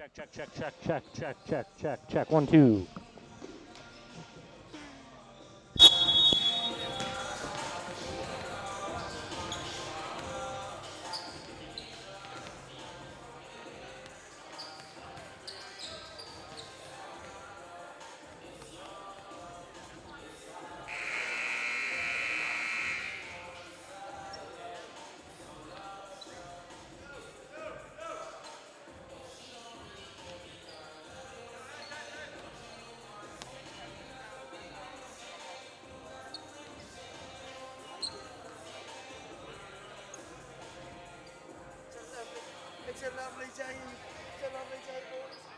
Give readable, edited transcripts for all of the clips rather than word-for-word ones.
Check, check, check, check, check, check, check, check, check. 1, 2. It's a lovely day. It's a lovely day, boys.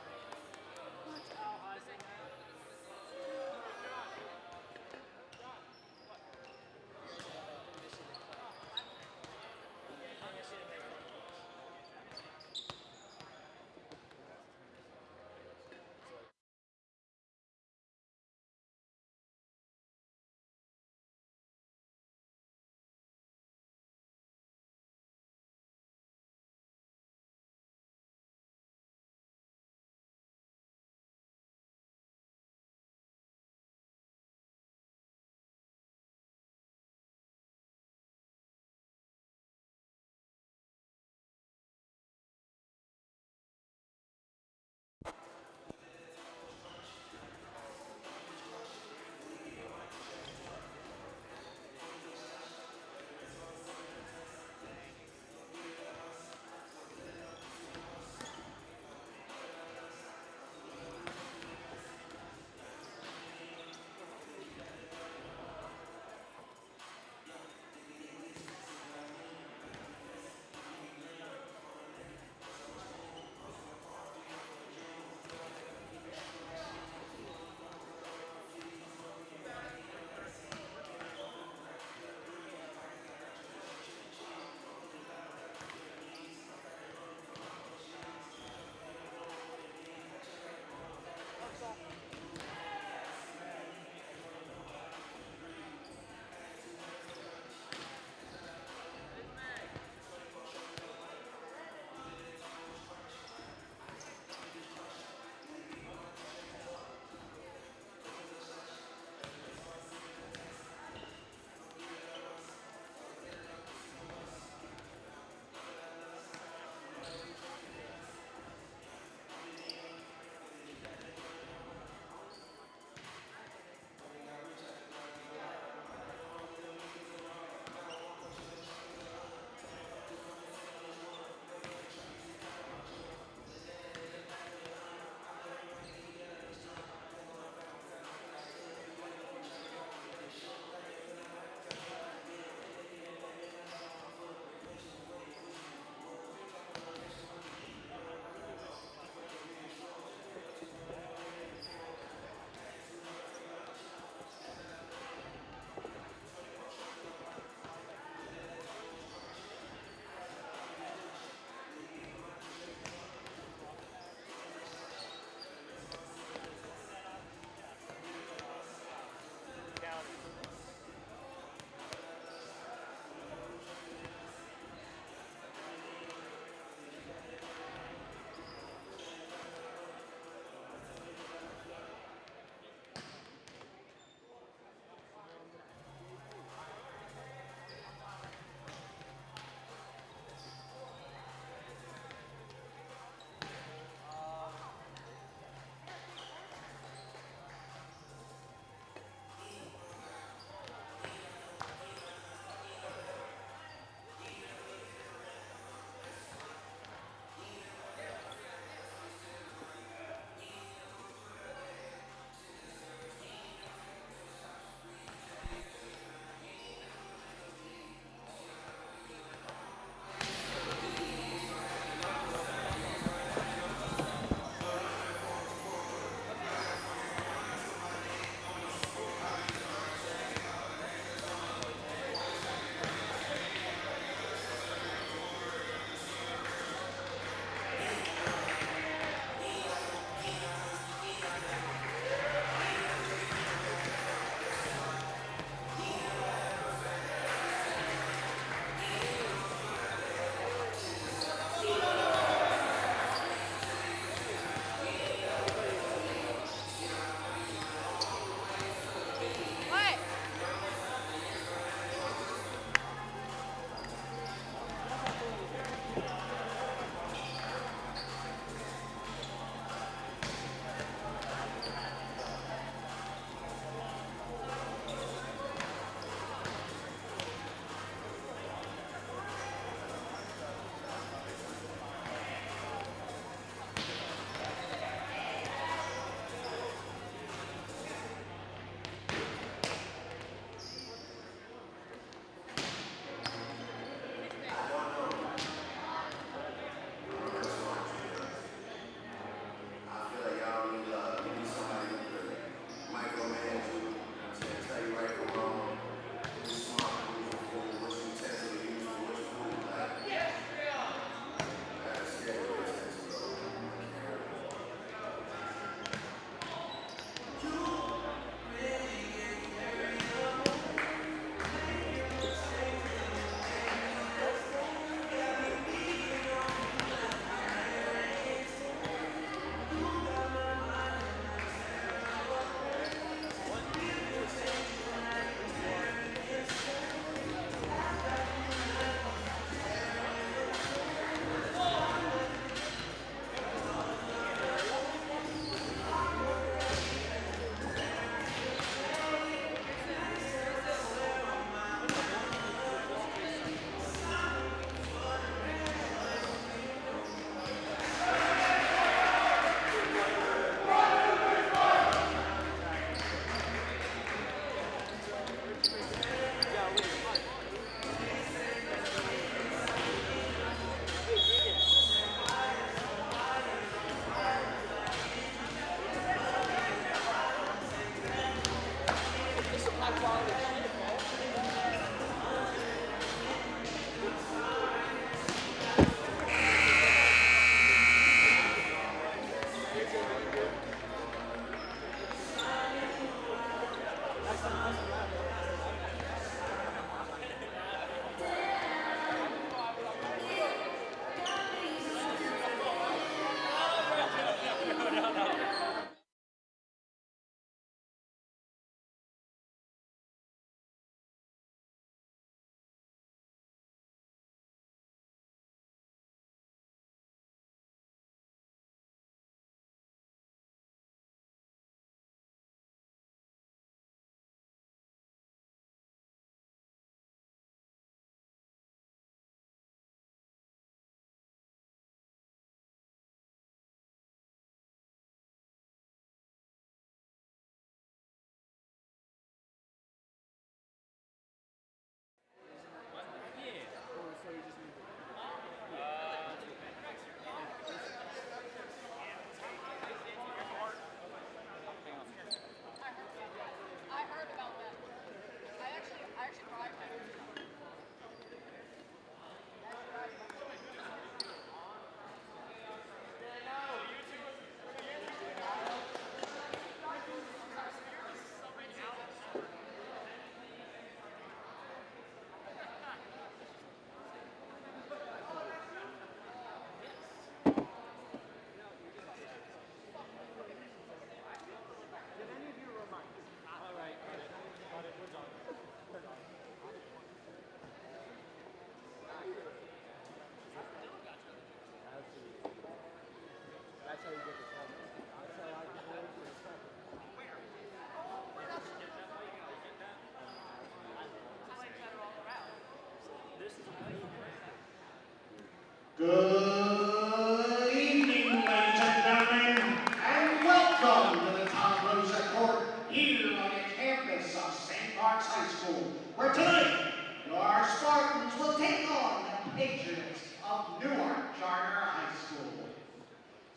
Good evening, ladies and gentlemen, and welcome to the Tom Rosa Court here on the campus of St. Mark's High School, where tonight your Spartans will take on the Patriots of Newark Charter High School.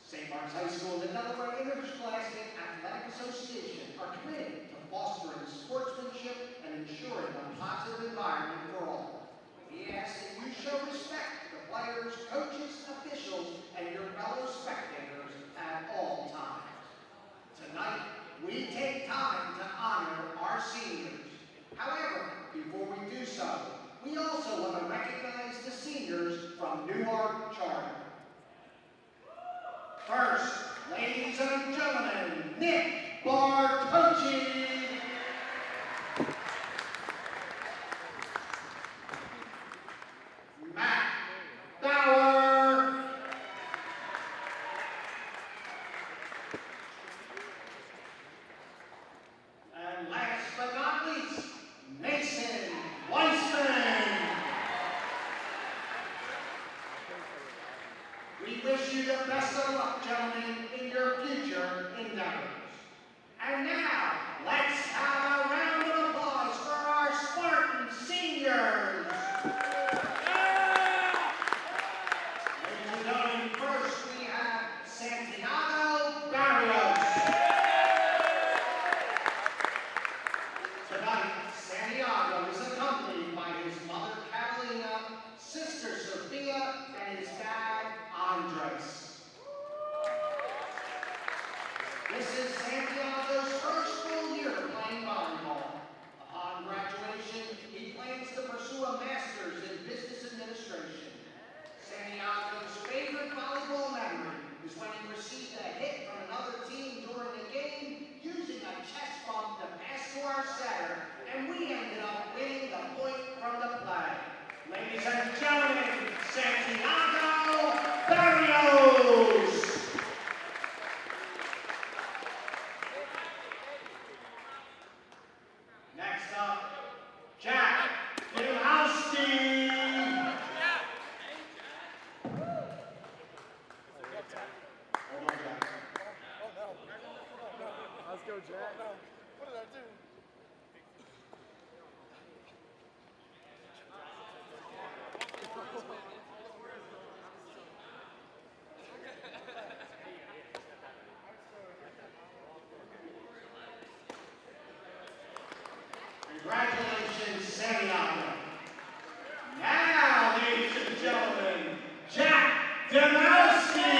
St. Mark's High School and the Delaware Interscholastic Athletic Association are committed to fostering sportsmanship and ensuring a positive environment for all. We ask that you show respect to players, coaches, officials, and your fellow spectators at all times. Tonight, we take time to honor our seniors. However, before we do so, we also want to recognize the seniors from Newark Charter. First, ladies and gentlemen, Nick Bartucci. Matt Bauer. And last but not least, Mason Weissman. We wish you the best of luck, gentlemen, in your future endeavors. And now, let's have a round of applause for our Spartan seniors. Ladies and gentlemen, first we have Santiago Barrios. Tonight, Santiago is accompanied by his mother, Catalina, sister, Sophia, and his dad, Andres. This is Santiago's first full year playing volleyball. Upon graduation, he plans to pursue a master's in business administration. Santiago's favorite volleyball memory is when he received a hit from another team during a game using a chest bump to pass to our setter, and we ended up winning the point from the play. Ladies and gentlemen, Santiago Barrios. Next up, Jack Bilhowski. Hold on, Jack. Oh, no. Let's go, Jack. No. What did I do? Congratulations, Santiago. Now, ladies and gentlemen, Jack Demowski.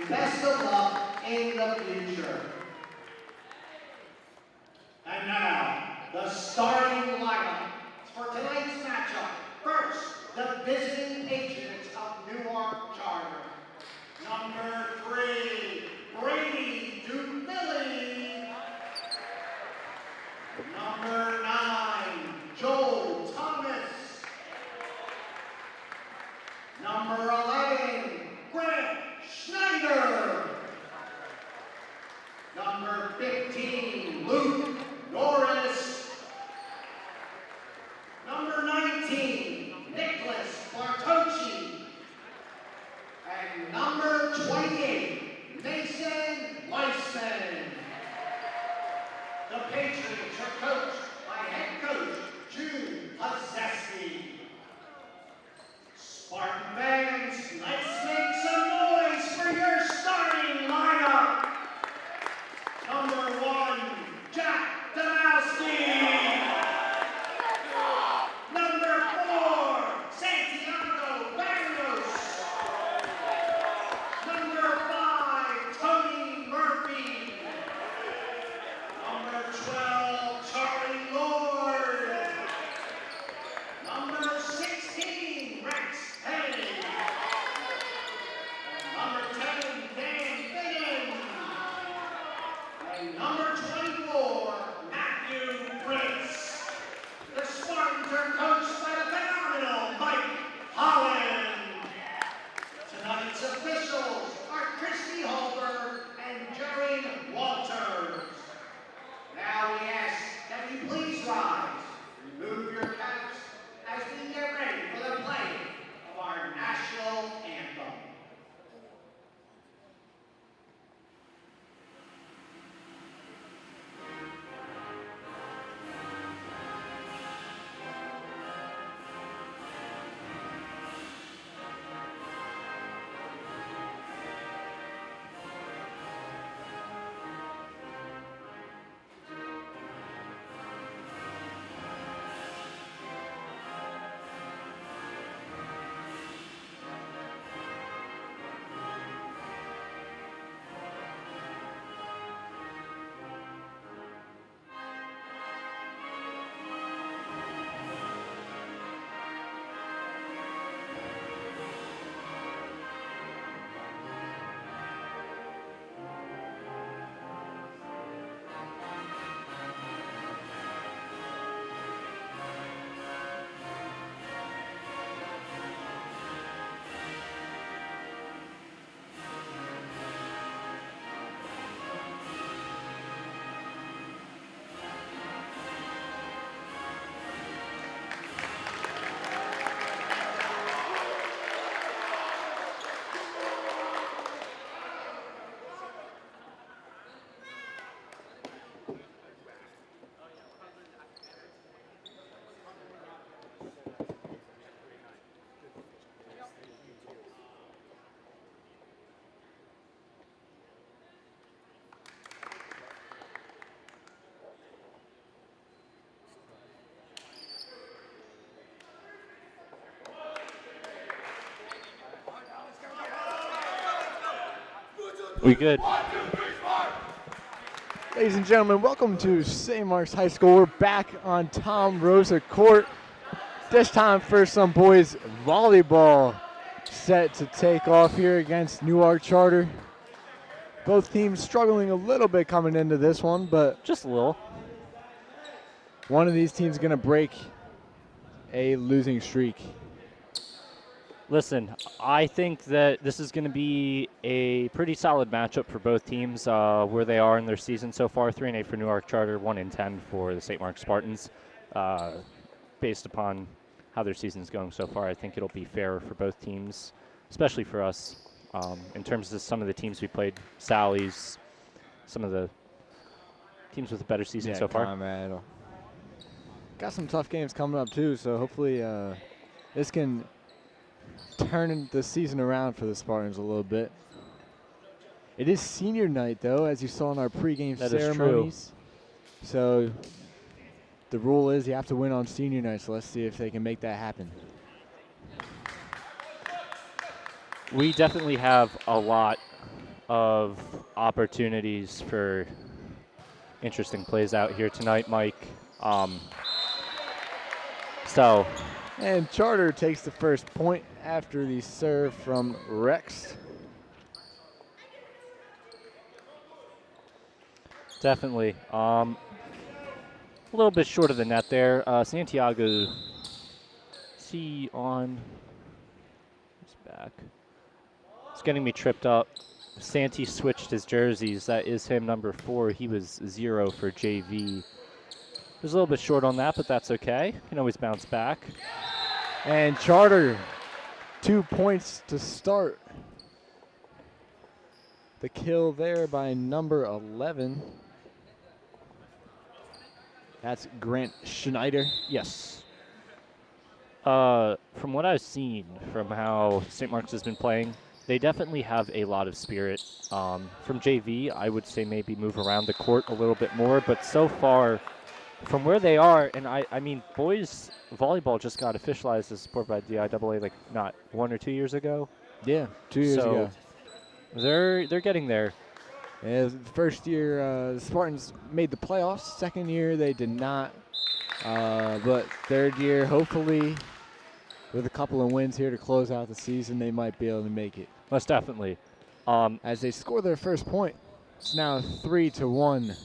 best of luck in the future. And now, the starting lineup for tonight's matchup. First, the visiting agent of Newark Charter. Number 3, Brady Dubilly. Number 9, Joel Thomas. Number 11, Grant Schneider. Number 15, Luke Norris. Number 19, Nicholas Bartocci. And number 28, Mason Weissman. The Patriots are coached by head coach June Pozeski. Spartan fans, let's make some noise for your starting lineup. Number 1, Jack Domowski. Number 4, Santiago Barrios. Number 5, Tony Murphy. Number 12, Charlie Lord. Number 16, Rex Hay. Number 10, Dan Finnan. And number 24, Matthew Prince. The Spartans are coached by the phenomenal Mike Holland. Tonight's officials are Christy Halber and Jerry Walters. Now we ask that you please rise, remove your caps as we get ready for the playing of our national anthem. We good? Ladies and gentlemen, welcome to St. Mark's High School. We're back on Tom Rosa Court. This time for some boys volleyball set to take off here against Newark Charter. Both teams struggling a little bit coming into this one, but Just a little. one of these teams going to break a losing streak. Listen, I think that this is going to be a pretty solid matchup for both teams where they are in their season so far. 3-8 for Newark Charter, 1-10 for the St. Mark Spartans. Based upon how their season's going so far, I think it'll be fair for both teams, especially for us. In terms of some of the teams we played, Sally's, some of the teams with a better season so far. Conrad. Got some tough games coming up too, so hopefully this can turn the season around for the Spartans a little bit. It is senior night though, as you saw in our pregame ceremonies. So the rule is you have to win on senior night, so let's see if they can make that happen. We definitely have a lot of opportunities for interesting plays out here tonight, Mike. So, And Charter takes the first point after the serve from Rex. definitely. A little bit short of the net there. Santiago, see on. He's back. It's getting me tripped up. Santi switched his jerseys. That is him, number 4. He was 0 for JV. Was a little bit short on that, but that's okay. Can always bounce back. And Charter, 2 points to start. The kill there by number 11. That's Grant Schneider. Yes. From what I've seen, from how St. Mark's has been playing, they definitely have a lot of spirit. From JV, I would say maybe move around the court a little bit more, but so far, from where they are, and I mean, boys volleyball just got officialized as a sport by DIAA like not 1 or 2 years ago. Yeah, 2 years ago. They're getting there. Yeah, the first year, the Spartans made the playoffs. Second year, they did not. But third year, hopefully, with a couple of wins here to close out the season, they might be able to make it. Most definitely. As they score their first point, it's now 3-1.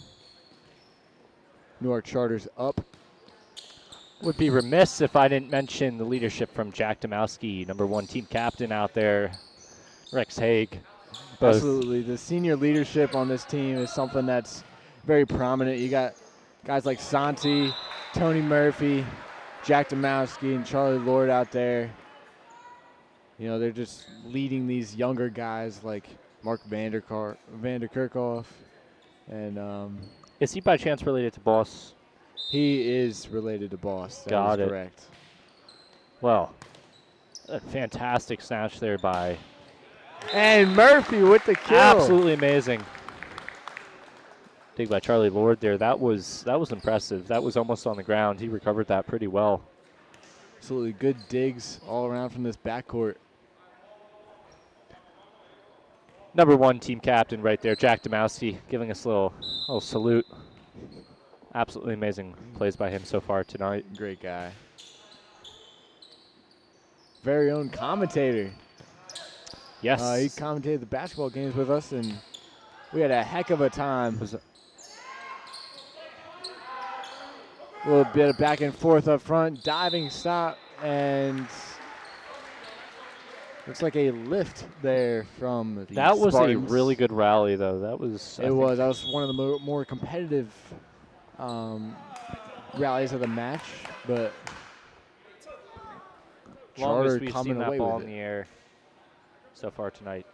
Newark Charter's up. Would be remiss if I didn't mention the leadership from Jack Domowski, number 1 team captain out there, Rex Haig. Both. Absolutely. The senior leadership on this team is something that's very prominent. You got guys like Santi, Tony Murphy, Jack Domowski, and Charlie Lord out there. You know, they're just leading these younger guys like Mark Vanderkerkhoff. And Is he by chance related to Boss? he is related to Boss. That Got is it. correct. Well, a fantastic snatch there by. And Murphy with the kill. Absolutely amazing. Dig by Charlie Lord there. That was impressive. That was almost on the ground. He recovered that pretty well. Absolutely good digs all around from this backcourt. Number 1 team captain right there, Jack Domowski, giving us a little salute. Absolutely amazing plays by him so far tonight. Great guy. Very own commentator. Yes. He commentated the basketball games with us, and we had a heck of a time. A little bit of back and forth up front, diving stop, and looks like a lift there from the that was Spartans. a really good rally, though. That was. That was one of the more competitive rallies of the match, but Longest Charter we've coming seen that away ball with in it. the air so far tonight.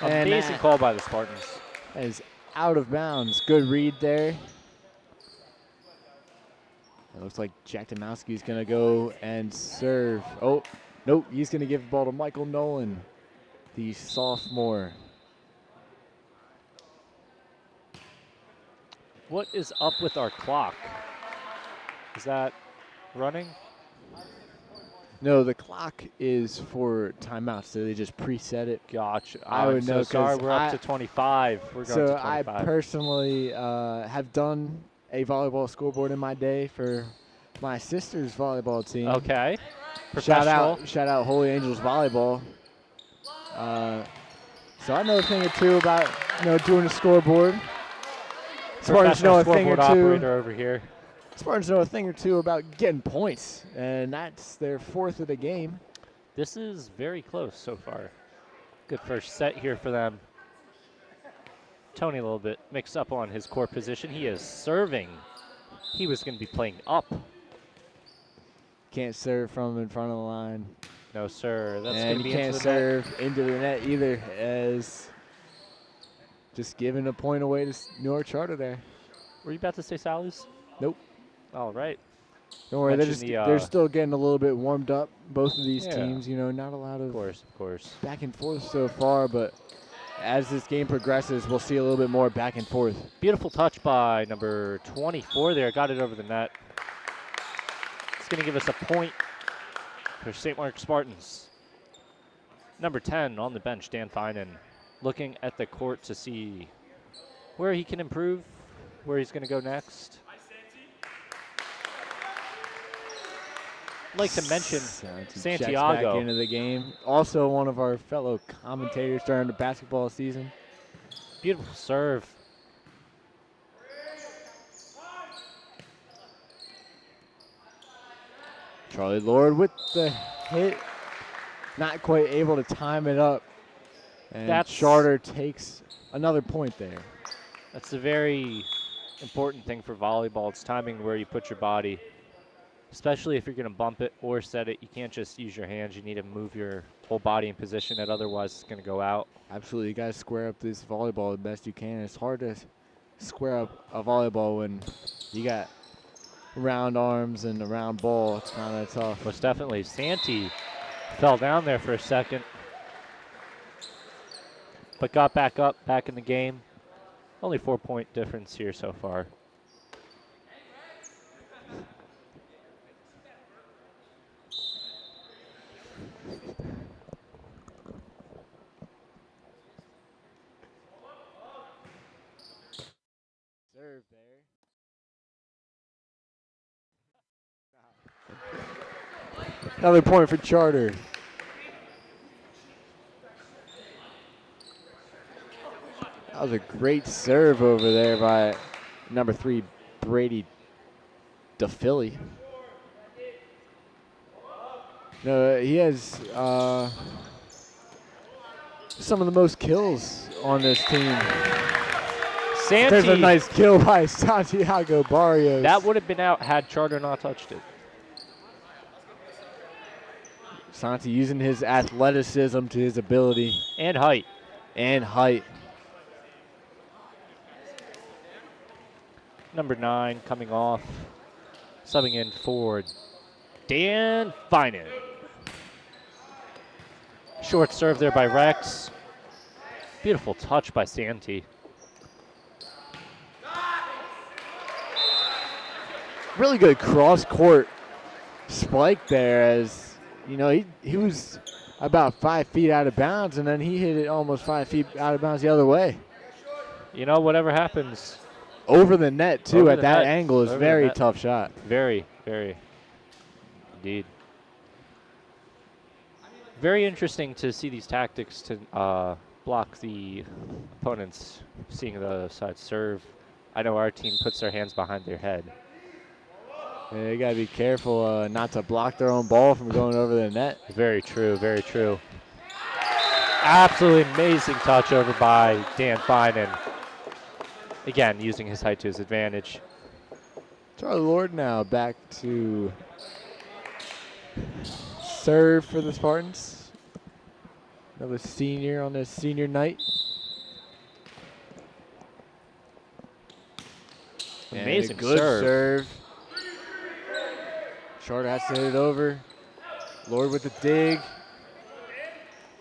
And Amazing that call by the Spartans. is out of bounds. Good read there. It looks like Jack Domowski's going to go and serve. Oh, nope. He's going to give the ball to Michael Nolan, the sophomore. What is up with our clock? Is that running? No, the clock is for timeouts, so they just preset it. Gotcha. I would I'm so know, sorry. 'cause We're up to 25. We're going to So 25. I personally have done a volleyball scoreboard in my day for my sister's volleyball team. Okay. Shout Professional. out Holy Angels Volleyball. So I know a thing or two about doing a scoreboard. Spartans know Professional a thing or scoreboard two. operator over here. Spartans know a thing or two about getting points, and that's their 4th of the game. This is very close so far. Good first set here for them. Tony a little bit mixed up on his core position. He is serving. He was going to be playing up. Can't serve from in front of the line. No, sir. That's going And to be you can't into the net. serve into the net either, as just giving a point away to Newark Charter there. Were you about to say Sally's? Nope. All right. Don't worry, Mention they're still getting a little bit warmed up, both of these Yeah. teams. Not a lot Of of course, of course. back and forth so far, but as this game progresses, we'll see a little bit more back and forth. Beautiful touch by number 24 there. Got it over the net. It's going to give us a point for St. Mark Spartans. Number 10 on the bench, Dan Finan, looking at the court to see where he can improve, where he's going to go next. I'd like to mention Santiago. Back into the game. Also one of our fellow commentators during the basketball season. Beautiful serve. Charlie Lord with the hit. Not quite able to time it up. And Charter takes another point there. That's a very important thing for volleyball. It's timing where you put your body. Especially if you're going to bump it or set it, you can't just use your hands. You need to move your whole body in position, and otherwise it's going to go out. Absolutely, you got to square up this volleyball the best you can. It's hard to square up a volleyball when you got round arms and a round ball. It's kind of tough. Most definitely. Santi fell down there for a second, but got back up, back in the game. Only 4-point difference here so far. Serve there. Another point for Charter. That was a great serve over there by number 3, Brady DePhilly. No, he has some of the most kills on this team. There's a nice kill by Santiago Barrios. That would have been out had Charter not touched it. Santi using his athleticism to his ability. And height. And height. Number 9 coming off. Subbing in for Dan Finan. Short serve there by Rex. Beautiful touch by Santi. Really good cross-court spike there, as you know, he was about 5 feet out of bounds, and then he hit it almost 5 feet out of bounds the other way. You know, whatever happens. Over the net, too, at that angle is very tough shot. Very, very. Indeed. Very interesting to see these tactics to block the opponents seeing the other side serve. I know our team puts their hands behind their head. Yeah, they got to be careful not to block their own ball from going over the net. Very true, very true. Absolutely amazing touch over by Dan Finan. Again, using his height to his advantage. Charlie Lord now back to serve for the Spartans. Another senior on this senior night. Amazing good serve. Charter has to hit it over. Lord with the dig.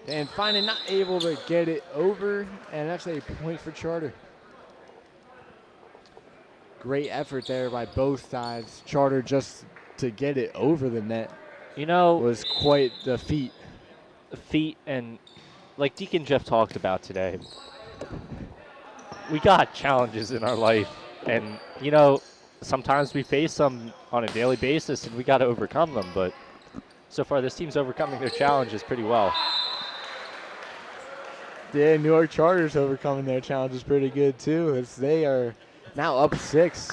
And finally not able to get it over. And that's a point for Charter. Great effort there by both sides. Charter just to get it over the net, you know, was quite the feat. And like Deacon Jeff talked about today, we got challenges in our life. And, you know, sometimes we face them on a daily basis and we got to overcome them. But so far, this team's overcoming their challenges pretty well. Yeah, Newark Charter's overcoming their challenges pretty good, too, as they are now up 6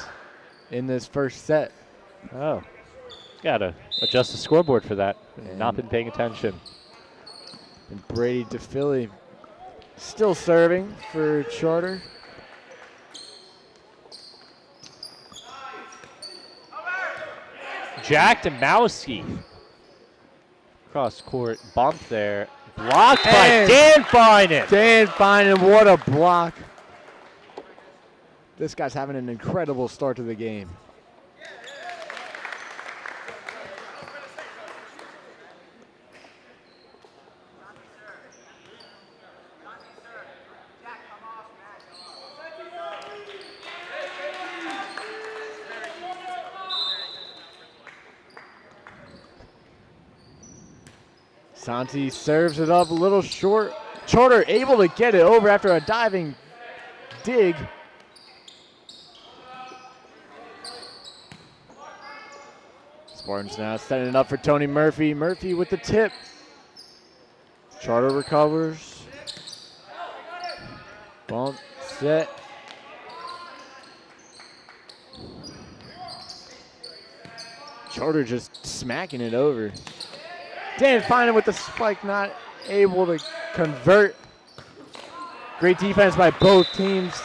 in this first set. Oh, got to adjust the scoreboard for that. Not been paying attention. And Brady DePhilly still serving for Charter. Jack Demowski. Cross court bump there. Blocked by Dan Finan. Dan Finan, what a block. This guy's having an incredible start to the game. Santi serves it up a little short. Charter able to get it over after a diving dig. Spartans now setting it up for Tony Murphy. Murphy with the tip. Charter recovers. Bump, set. Charter just smacking it over. Dan Finan with the spike, not able to convert. Great defense by both teams,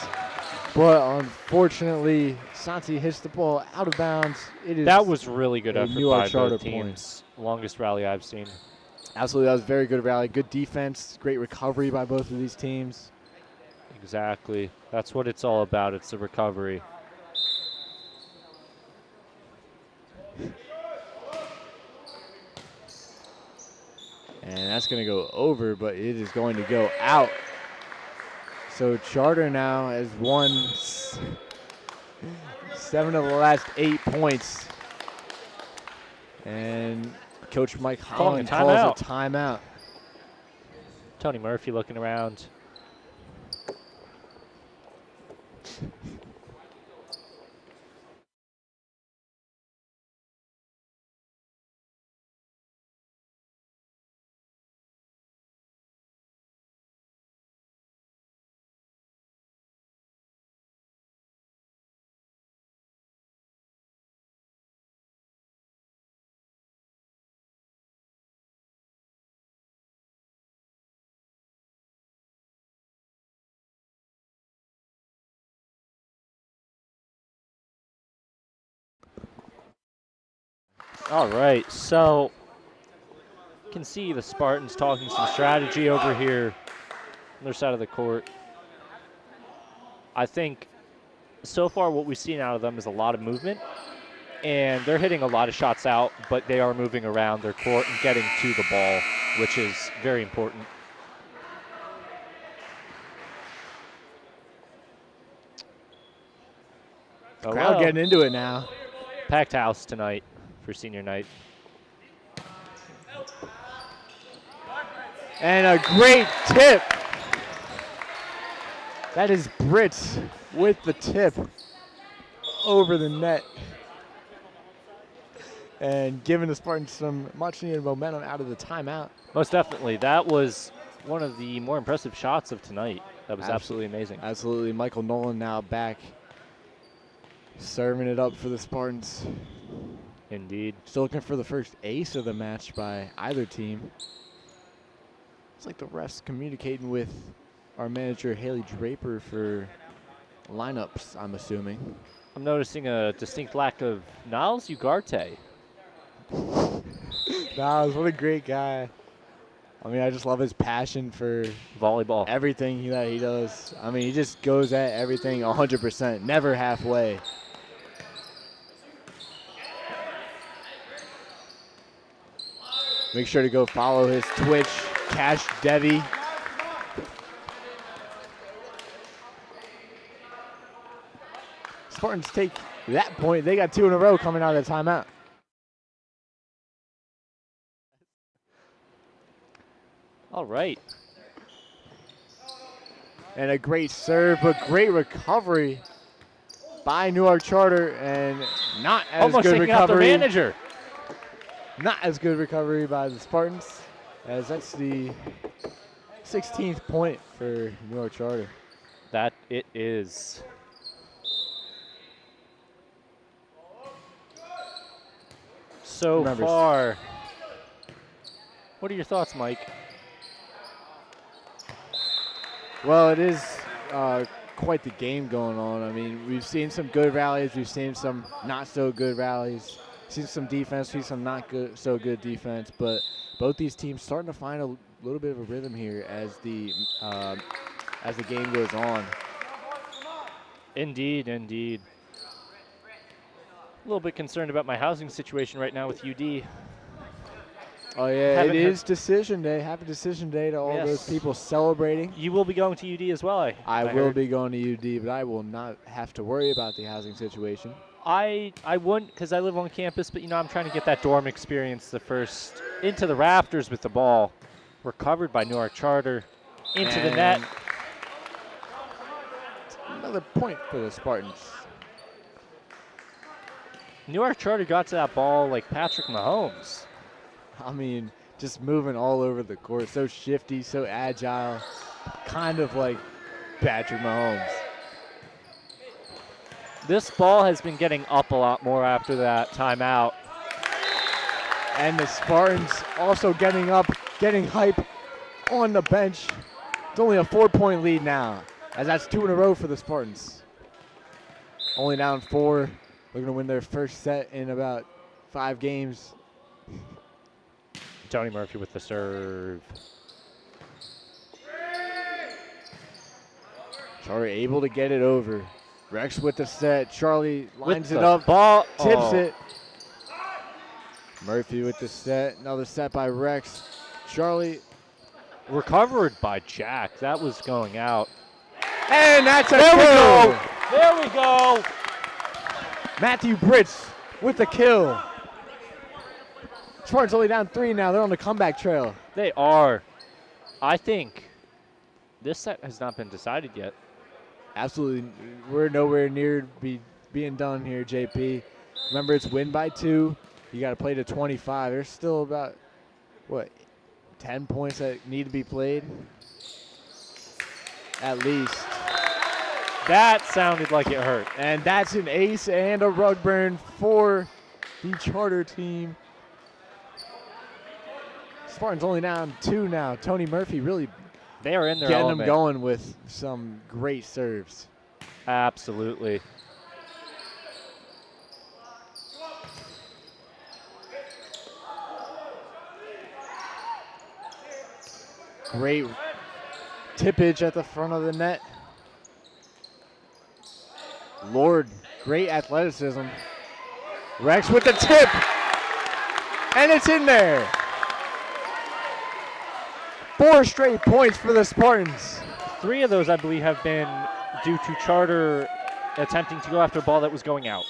but unfortunately, Santi hits the ball out of bounds. That was really good effort by both teams. Points. Longest rally I've seen. Absolutely, that was a very good rally. Good defense, great recovery by both of these teams. Exactly. That's what it's all about. It's the recovery. And that's going to go over, but it is going to go out. So Charter now has won 7 of the last 8 points. And Coach Mike Holland calls a timeout. Tony Murphy looking around. All right, so you can see the Spartans talking some strategy over here on their side of the court. I think so far what we've seen out of them is a lot of movement, and they're hitting a lot of shots out, but they are moving around their court and getting to the ball, which is very important. Crowd getting into it now. Packed house tonight for senior night. And a great tip. That is Brits with the tip over the net. And giving the Spartans some much needed momentum out of the timeout. Most definitely. That was one of the more impressive shots of tonight. That was absolutely amazing. Absolutely. Michael Nolan now back serving it up for the Spartans. Indeed. Still looking for the first ace of the match by either team. It's like the refs communicating with our manager, Haley Draper, for lineups, I'm assuming. I'm noticing a distinct lack of Niles Ugarte. Niles, what a great guy. I mean, I just love his passion for volleyball. Everything that he does. I mean, he just goes at everything 100%, never halfway. Make sure to go follow his Twitch, Cash Devi. Spartans take that point. They got 2 in a row coming out of the timeout. All right. And a great serve, but great recovery by Newark Charter, and not as almost good taking recovery. Out the manager. Not as good recovery by the Spartans, as that's the 16th point for Newark Charter. That it is. So far, what are your thoughts, Mike? Well, it is quite the game going on. I mean, we've seen some good rallies. We've seen some not so good rallies. Seen some defense, seen some not good, so good defense. But both these teams starting to find a little bit of a rhythm here as the game goes on. Indeed, indeed. A little bit concerned about my housing situation right now with UD. Oh, yeah, it is decision day. Happy decision day to all those people celebrating. You will be going to UD as well, I will be going to UD, but I will not have to worry about the housing situation. I wouldn't, because I live on campus, but I'm trying to get that dorm experience. The first into the rafters with the ball, recovered by Newark Charter, into the net. Another point for the Spartans. Newark Charter got to that ball like Patrick Mahomes. I mean, just moving all over the court, so shifty, so agile, kind of like Patrick Mahomes. This ball has been getting up a lot more after that timeout. And the Spartans also getting up, getting hype on the bench. It's only a 4-point lead now, as that's 2 in a row for the Spartans. Only down 4. They're going to win their first set in about 5 games. Tony Murphy with the serve. Charlie able to get it over. Rex with the set. Charlie lines with it the up, ball. tips it. Murphy with the set. Another set by Rex. Charlie. Recovered by Jack. That was going out. And that's a There we kill. go. There we go. Matthew Britz with the kill. Spartans only down 3 now. They're on the comeback trail. They are. I think this set has not been decided yet. Absolutely. We're nowhere near being done here, JP. Remember, it's win by 2. You got to play to 25. There's still about, 10 points that need to be played? At least. That sounded like it hurt. And that's an ace and a rug burn for the Charter team. Spartans only down 2 now. Tony Murphy really They are in their getting element. them going with some great serves. Absolutely. Great tippage at the front of the net. Lord, great athleticism. Rex with the tip. And it's in there. 4 straight points for the Spartans. 3 of those, I believe, have been due to Charter attempting to go after a ball that was going out.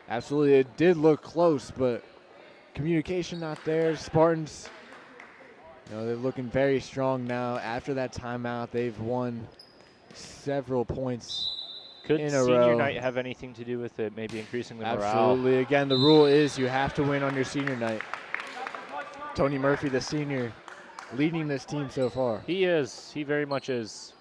Absolutely, it did look close, but communication not there. Spartans, they're looking very strong now. After that timeout, they've won several points Could in a senior row. night have anything to do with it? Maybe increasing the morale. Absolutely. Again, the rule is you have to win on your senior night. Tony Murphy, the senior, leading this team so far. He is. He very much is.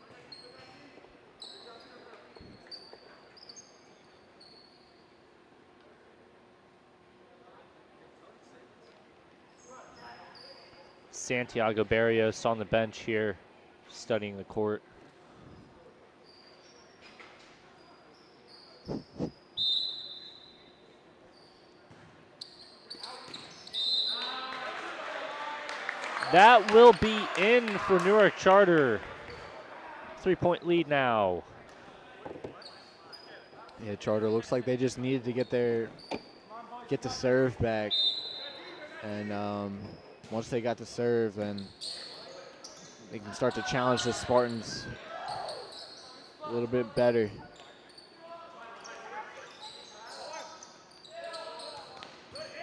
Santiago Barrios on the bench here, studying the court. That will be in for Newark Charter. 3-point lead now. Yeah, Charter looks like they just needed to get the serve back. And once they got the serve, then they can start to challenge the Spartans a little bit better.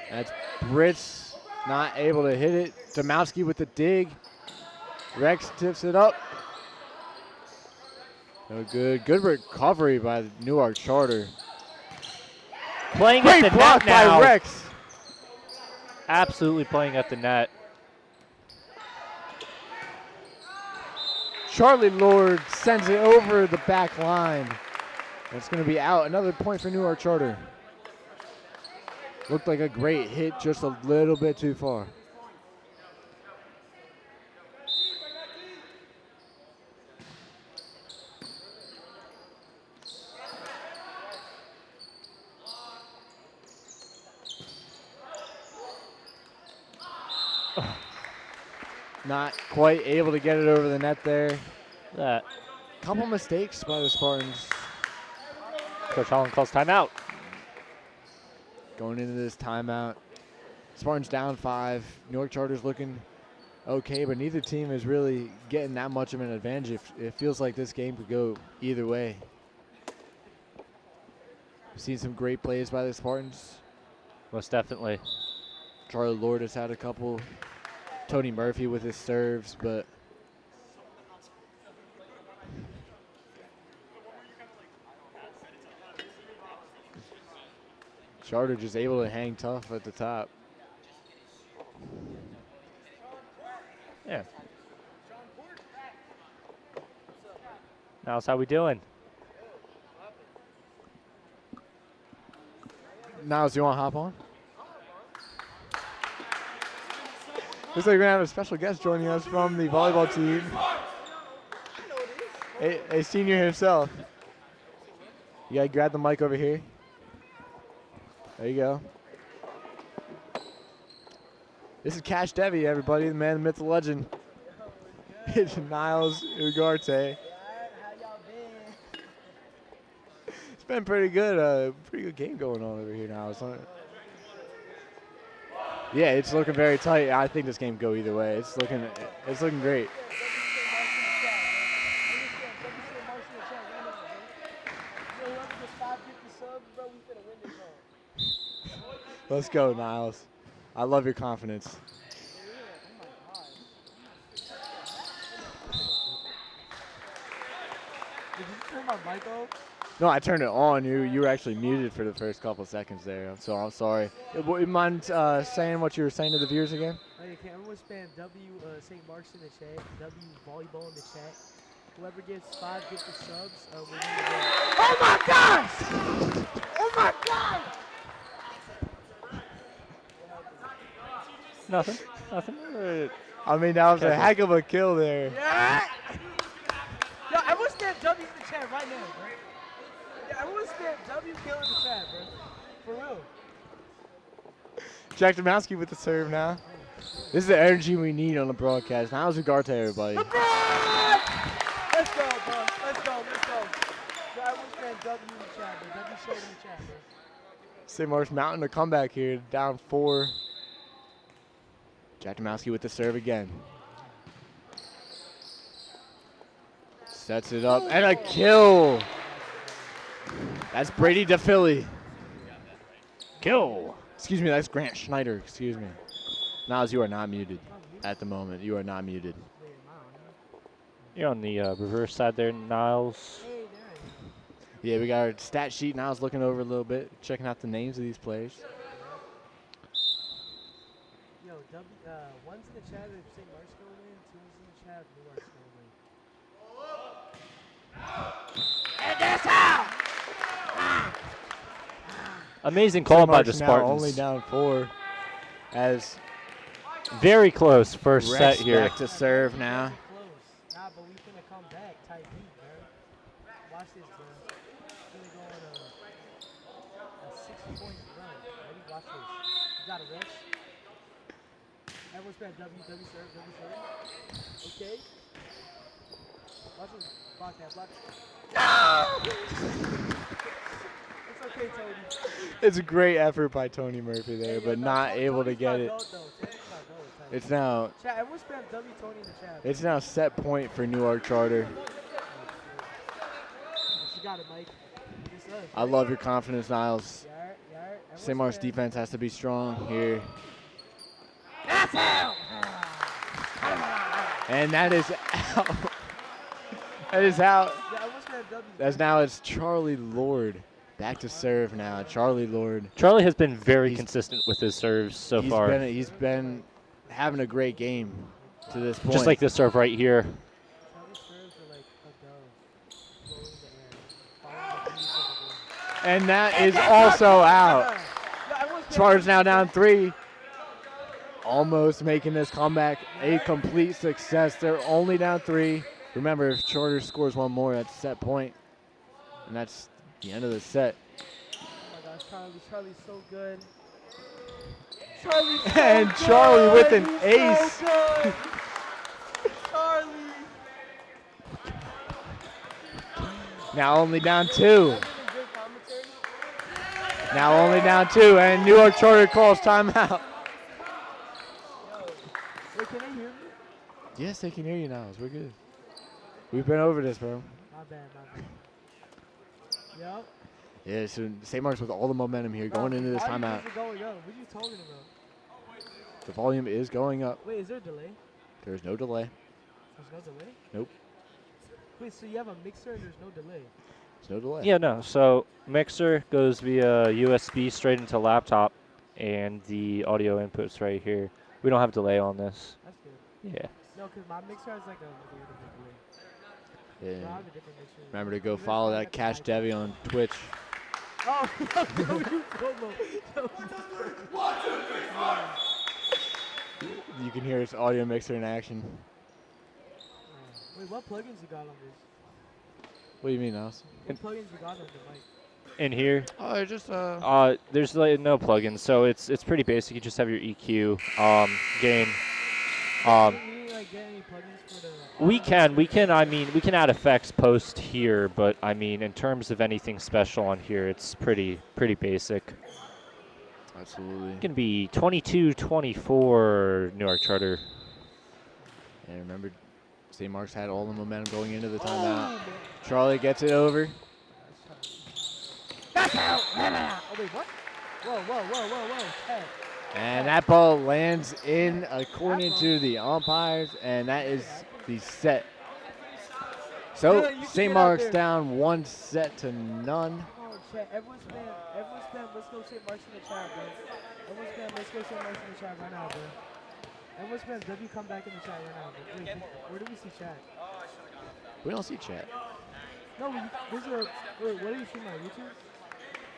That's Britz not able to hit it. Domowski with the dig. Rex tips it up. No good. Good recovery by the Newark Charter. Playing Great at the block net now. by Rex. Absolutely playing at the net. Charlie Lord sends it over the back line. It's going to be out. Another point for Newark Charter. Looked like a great hit, just a little bit too far. Not quite able to get it over the net there. That Couple mistakes by the Spartans. Coach Holland calls timeout. Going into this timeout. Spartans down 5. Newark Charter's looking okay, but neither team is really getting that much of an advantage. It feels like this game could go either way. Seen some great plays by the Spartans. Most definitely. Charlie Lord has had a couple. Tony Murphy with his serves, but Charter just able to hang tough at the top. Yeah. Niles, how we doing? Niles, you want to hop on? Looks like we're going to have a special guest joining us from the volleyball team. A senior himself. You got to grab the mic over here. There you go. This is Cash Devi, everybody, the man, the myth, the legend. It's Niles Ugarte. It's been pretty good game going on over here now. Yeah, it's looking very tight. I think this game can go either way. It's looking great. Let's go, Niles. I love your confidence. Did you turn my mic off? No, I turned it on. You were actually muted for the first couple of seconds there. So I'm sorry. You mind saying what you were saying to the viewers again? Okay, can everyone spam W St. Mark's in the chat, W Volleyball in the chat. Whoever gets 5 gifted subs, we're going to go. Oh my gosh! Oh my God! Nothing. I mean, that was a heck of a kill there. Yeah! Yo, everyone spam W in the chat right now, bro. Yeah, everyone spam W kill in the chat, bro. For real. Jack Domowski with the serve now. This is the energy we need on the broadcast. Now it's Ugarte, everybody. LeBron! Let's go, bro. Let's go. Yo, everyone spam W in the chat, bro. W showed in the chat, bro. St. Mark's mounting a comeback here, down 4. Jack Domowski with the serve again. Sets it up, and a kill. That's Brady DePhilly. Kill. Excuse me, that's Grant Schneider. Excuse me. Niles, you are not muted at the moment. You are not muted. You're on the reverse side there, Niles. Yeah, we got our stat sheet. Niles looking over a little bit, checking out the names of these players. Yo, one's in the chat of St. Mark's going in, two's in the chat of Newark's going in. And that's how! Amazing call by the Mark's now Spartans. only down 4 as Very close first set Rex here. back to serve now. Close. Nah, but we finna come back tight deep, bro. Watch this, bro. Finna go on a 6-point run. Ready? Watch this. You got a Rex. Everyone's spam W serve. Okay. Watch this. Block that. It's okay, Tony. It's a great effort by Tony Murphy there, but not able to get it. It's now Chat, everyone spam W Tony in the chat. it's now set point for Newark Charter. You got it, Mike. It's us. I love your confidence, Niles. Yeah. St. Mark's defense has to be strong here. And that is out. That is out. Yeah, everyone's spam W. As now it's Charlie Lord. Back to serve now. Charlie Lord. Charlie has been very He's- consistent with his serves so far. He's been having a great game to this point. Just like this serve right here. Charlie's serves are like a dove floating in the air, following the breeze of the wind. And that is also out. Yeah, everyone's spam Charter's now down 3. Almost making this comeback a complete success. They're only down 3. Remember, if Charter scores one more, that's set point. And that's the end of the set. Oh my gosh, Charlie's so good. Charlie's so And good. Charlie with an He's ace. So good. Charlie. Now only down 2. Good commentary. Now only down 2. And Newark Charter calls timeout. Yo. Wait, can they hear me? Yes, they can hear you now. We're good. We've been over this, bro. My bad. Yep. Yeah, so St. Mark's with all the momentum here going into this timeout. Why going up? What are you talking about? The volume is going up. Wait, is there a delay? There's no delay. There's no delay? Nope. Wait, so you have a mixer and there's no delay? There's no delay. Yeah, no. So mixer goes via USB straight into laptop, and the audio input's right here. We don't have delay on this. That's good. Yeah. No, because my mixer has like a little bit delay. Yeah. So I have a different mixer. Remember to go follow that Cash Devi on Twitch. Oh, no, you promo. You can hear his audio mixer in action. Wait, what plugins you got on this? What do you mean, Austin? What plugins you got on the mic? In here, Oh, just there's like no plugins, so it's pretty basic. You just have your EQ, gain. You need like get any plugins for the? We can. I mean, we can add effects post here, but I mean, in terms of anything special on here, it's pretty basic. absolutely. It can be 22-24 Newark Charter. And remember, St. Mark's had all the momentum going into the timeout. Charlie gets it over. That's out. Oh wait, what? Whoa. Hey. And that ball lands in according to the umpires, and that is the set. So Yeah, you can St. get Mark's out there. down 1 set to none. Oh, chat. Everyone's spam. Let's go St. Mark's in the chat, bro. Everyone's spam. Let's go St. Mark's in the chat right now, bro. Everyone's spam. W, come back in the chat right now, bro. Wait, where do we see chat? We don't see chat. No, there's a. Wait, what do you see on YouTube?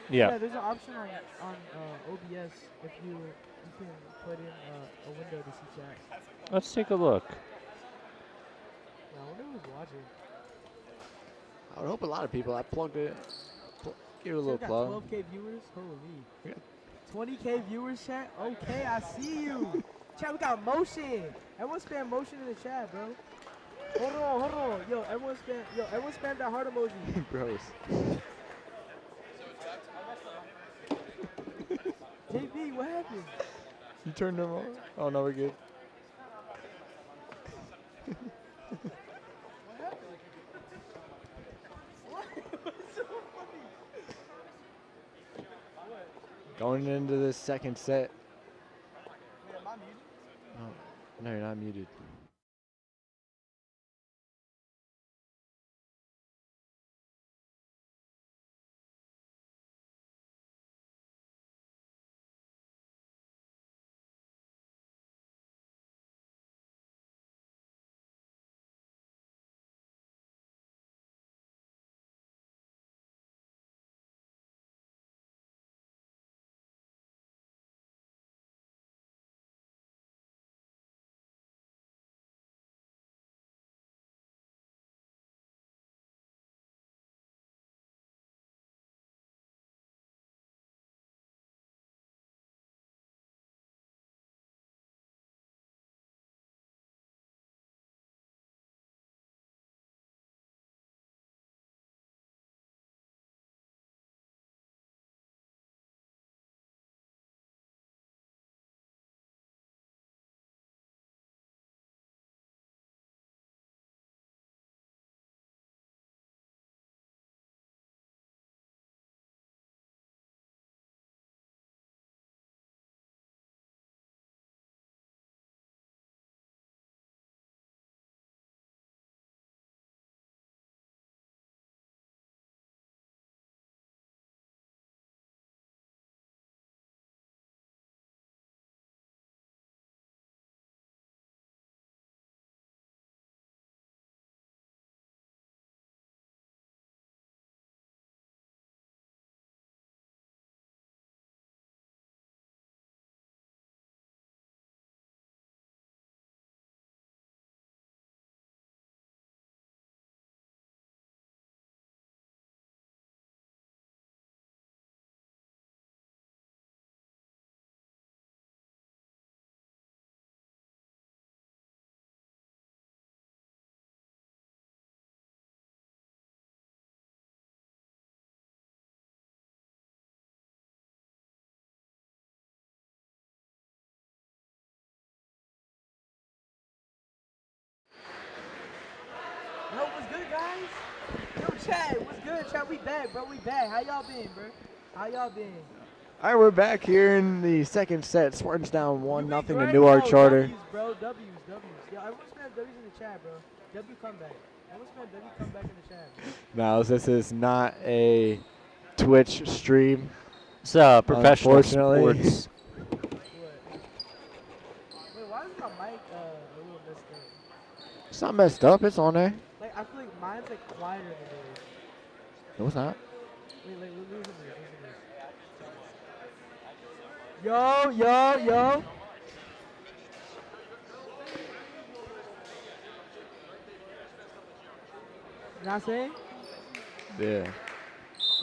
Yeah. There's an option on OBS if you can put in a window to see chat. Let's take a look. I wonder who's watching. I would hope a lot of people. I plugged it. Give it a So little we got plug. 12K viewers. Holy. Yeah. 20K viewers, chat. Okay, I see you. Chat, we got motion. Everyone spam motion in the chat, bro. Hold on. Yo, everyone spam that heart emoji. Bros. JB, what happened? You turned them on? Oh, no, we're good. Going into the second set. Wait, am I muted? No, you're not muted. Yo, what's good, guys? Yo, chat, what's good? in the chat. We back, bro. We back. How y'all been, bro? How y'all been? All right, we're back here in the second set. Spartans down 1-0 to great. Newark Yo, Charter. W's, bro. W's. Yo, everyone spam W's in the chat, bro. W comeback. Everyone spam W comeback in the chat. Now, this is not a Twitch stream. It's professional Unfortunately. sports. What? Wait, why is my mic a little messed up? It's not messed up. It's on there. Like, I feel like mine's like quieter than yours. No, it's not. Wait, like, listen to this. Yo. Not saying? Yeah.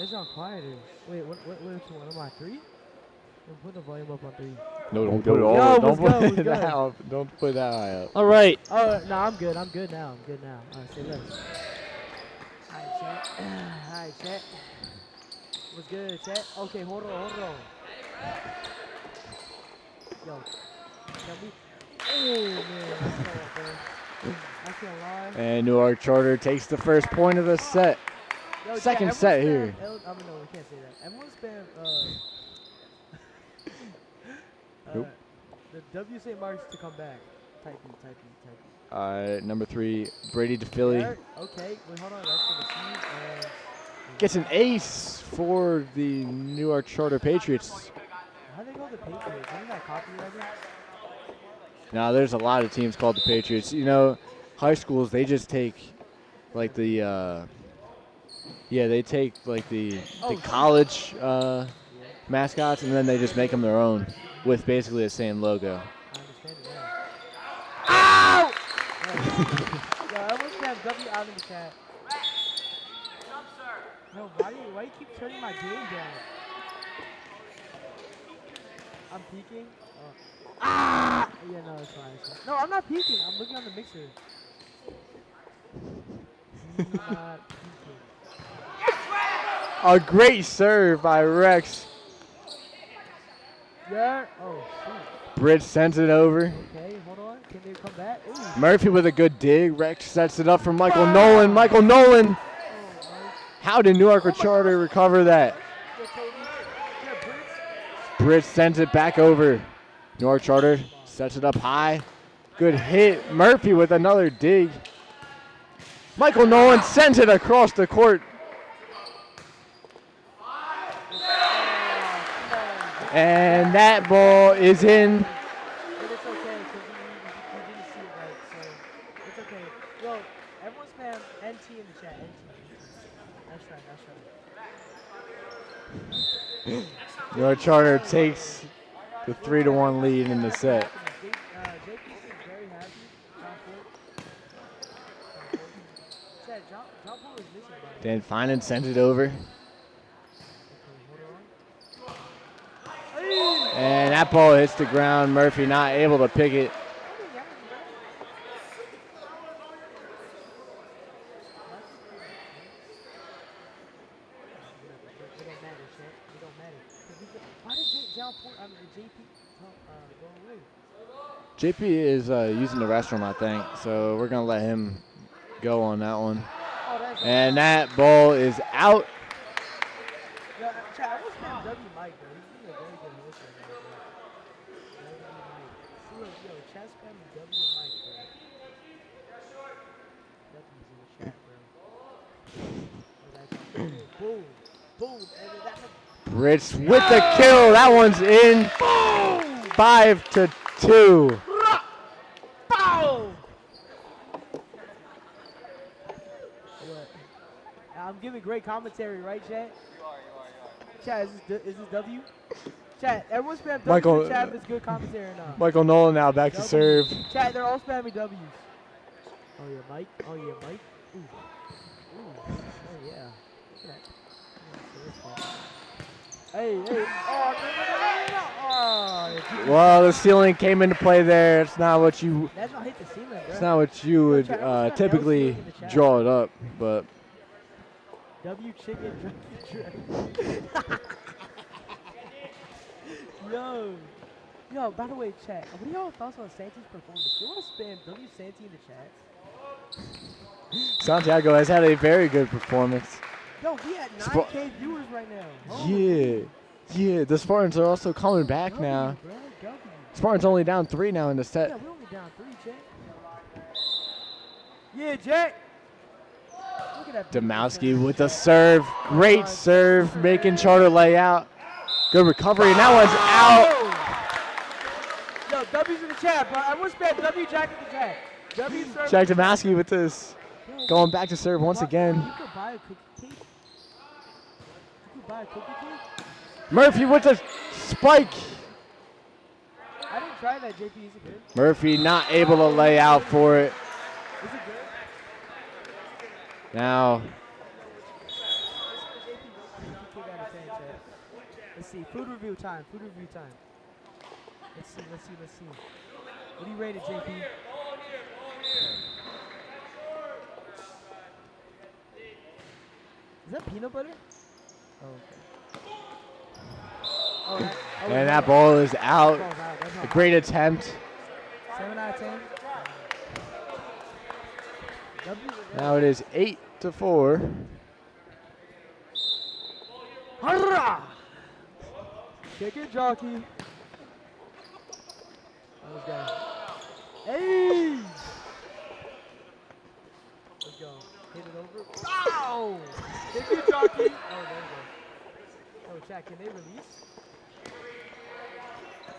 It's not quieter. Wait, what am I, 3? Put the volume up on 3. No, don't put it all. Yo, Don't what's put good? that up. Don't put that high up. All right. Oh, no, I'm good. I'm good now. Alright, say less. Alright, chat. What's good, chat? Okay, hold on. Yo, can we? Oh, man, that's all, bro. I can't lie. And Newark Charter takes the first point of the set. Yo, Second chat, set everyone here. spam no, we can't say that. Everyone spam, Nope. the W St. Mark's to come back. Type E. Number 3, Brady DePhilly. There. Okay, wait, hold on. That's for the C's. And Gets an ace for the Newark Charter Patriots. how do they go the Patriots? Isn't that copyrighted? Now, there's a lot of teams called the Patriots. You know, high schools, they just take like the college mascots, and then they just make them their own with basically the same logo. I understand it now. Ow! Yo, everyone spam W out in the chat. No, why you keep turning my game down? I'm peeking. Ah! Yeah, no, it's fine. No, I'm not peeking. I'm looking on the mixer. Not peeking. A great serve by Rex. Yeah. Oh, shoot. Britt sends it over. Okay, hold on. Can they come back? Ooh. Murphy with a good dig. Rex sets it up for Michael Nolan. Michael Nolan. How did Newark Charter recover that? Britt sends it back over. Newark Charter sets it up high. Good hit. Murphy with another dig. Michael Nolan sends it across the court. And that ball is in. But it's okay because we didn't see it right, so it's okay. Yo, everyone spam NT in the chat. NT. That's right. Newark Charter takes the 3-1 lead in the set. JP seems very happy. Chat, John Paul is missing, by the way. Dan Finan sends it over. And that ball hits the ground. Murphy not able to pick it. JP is using the restroom, I think, so we're going to let him go on that one. And that ball is out. Yo, chat, I was spam W Mike, bro. He's being a very good host right now, bro. W Mike. See, look, yo, chat spam W Mike, bro. W's in the chat, bro. Boom. And then that's a Brits with the kill. That one's in. 5-2. boom. What? I'm giving great commentary, right, chat? Chat, is this W? Chat, everyone spam W Michael- in the chat if it's good commentary or not. Michael Nolan now back to serve. Chat, they're all spamming W's. Oh yeah, Mike. Ooh. Oh yeah. Look at that. Hey. Oh, no. Oh, Well, the ceiling came into play there. It's not what you. that's not hit the ceiling, bro. It's not what you would Chat, everyone's got typically LC in the chat. draw it up, but W chicken drink. Yo, by the way, chat, what are y'all thoughts on Santi's performance? You want to spam W Santi in the chat? Santiago has had a very good performance. Yo, we at Sp- 9K viewers right now. Yeah. The Spartans are also coming back W, now. bro, W. Spartans only down 3 now in the set. Yeah, we're only down 3, Jack. Yeah, Jack. Look at that. Demowski with the serve. Great serve, making Charter lay out. Good recovery, and that one's out. Yo, W's in the chat, bro. Everyone spam W Jack in the chat. W serve. Jack Demowski with this. Going back to serve once again. You could buy a cookie cake. You could buy a cookie cake. Murphy with the spike. I didn't try that, JP. Is it good? Murphy not able to lay out for it. Is it good? Now, Let's see. Food review time. Food review time. Let's see. What do you rate it, JP? Is that peanut butter? Oh, okay. and that ball is out. That ball's out. That's A not great attempt. 7 out of 10. Now it is 8-4. Hurrah! Kick it, jockey. Let's go. Hey! Let's go. Hit it over. Wow! Kick it, jockey. Oh, there we go. Oh, chat, can they release?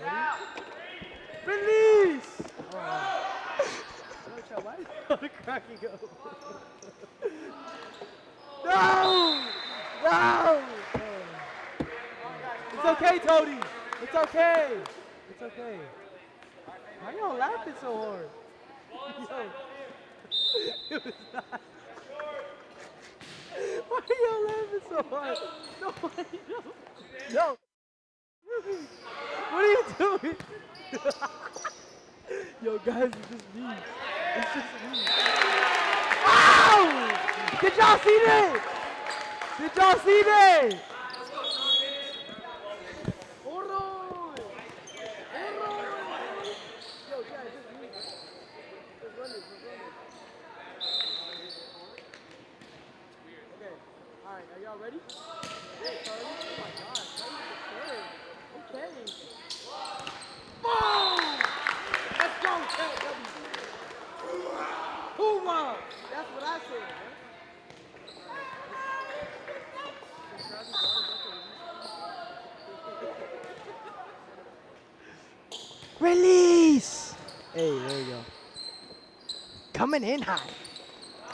Ready? Release! Oh, wow. No, chat, why is the cracking up? No! No! It's okay, Tony. It's okay. It's okay. Why y'all laughing so hard? Yo. It was not. Why y'all laughing so hard? Nobody knows. Yo. What are you doing? Yo, guys, it's just me. It's just me. Ow! Did y'all see that? Did y'all see that? Yo, guys, just me. Just run it. Okay. All right, are y'all ready? Oh my God. Okay. Boom! Let's go, KW. Hoorah! That's what I said, man. Release! Hey, there you go. Coming in high.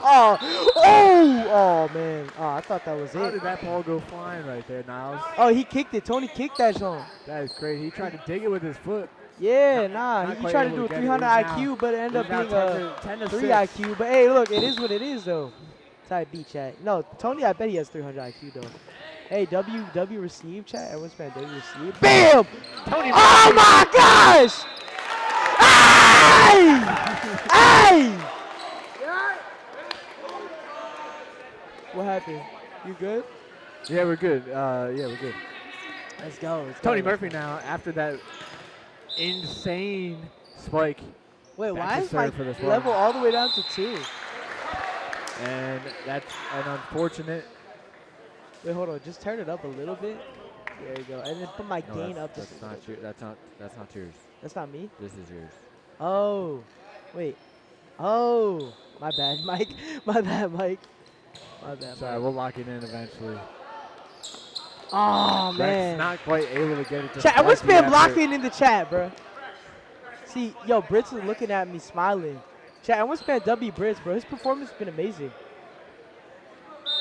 Oh, man. Oh, I thought that was How it. did that ball go flying right there, Niles? Oh, he kicked it. Tony kicked that zone. That is crazy. He tried to dig it with his foot. Yeah, not he quite tried to able do a to get it. 300 He's IQ, but it ended up He's now being a 10 to 3 6. IQ. But hey, look, it is what it is, though. Type B chat. No, Tony, I bet he has 300 IQ, though. Hey, W receive chat. Everyone's fan W receive. BAM! Tony. Oh my gosh! Hey! Hey! What happened? You good? Yeah, we're good. We're good. Let's go. Tony Murphy now, after that insane spike, Wait, back why to is serve my for this one. level all the way down to 2? and that's an unfortunate. Wait, hold on. Just turn it up a little bit. There you go. And then put my gain up. That's not your. That's not yours. That's not me? This is yours. Oh. Wait. Oh. My bad, Mike. My bad, Mike. My bad, Sorry, Mike. we'll lock it in eventually. Oh, man. Rex not quite able to get it to Chat, everyone's Sparky been after- blocking in the chat, bro. See, yo, Brits is looking at me smiling. Chat, everyone's been W Brits, bro. His performance has been amazing.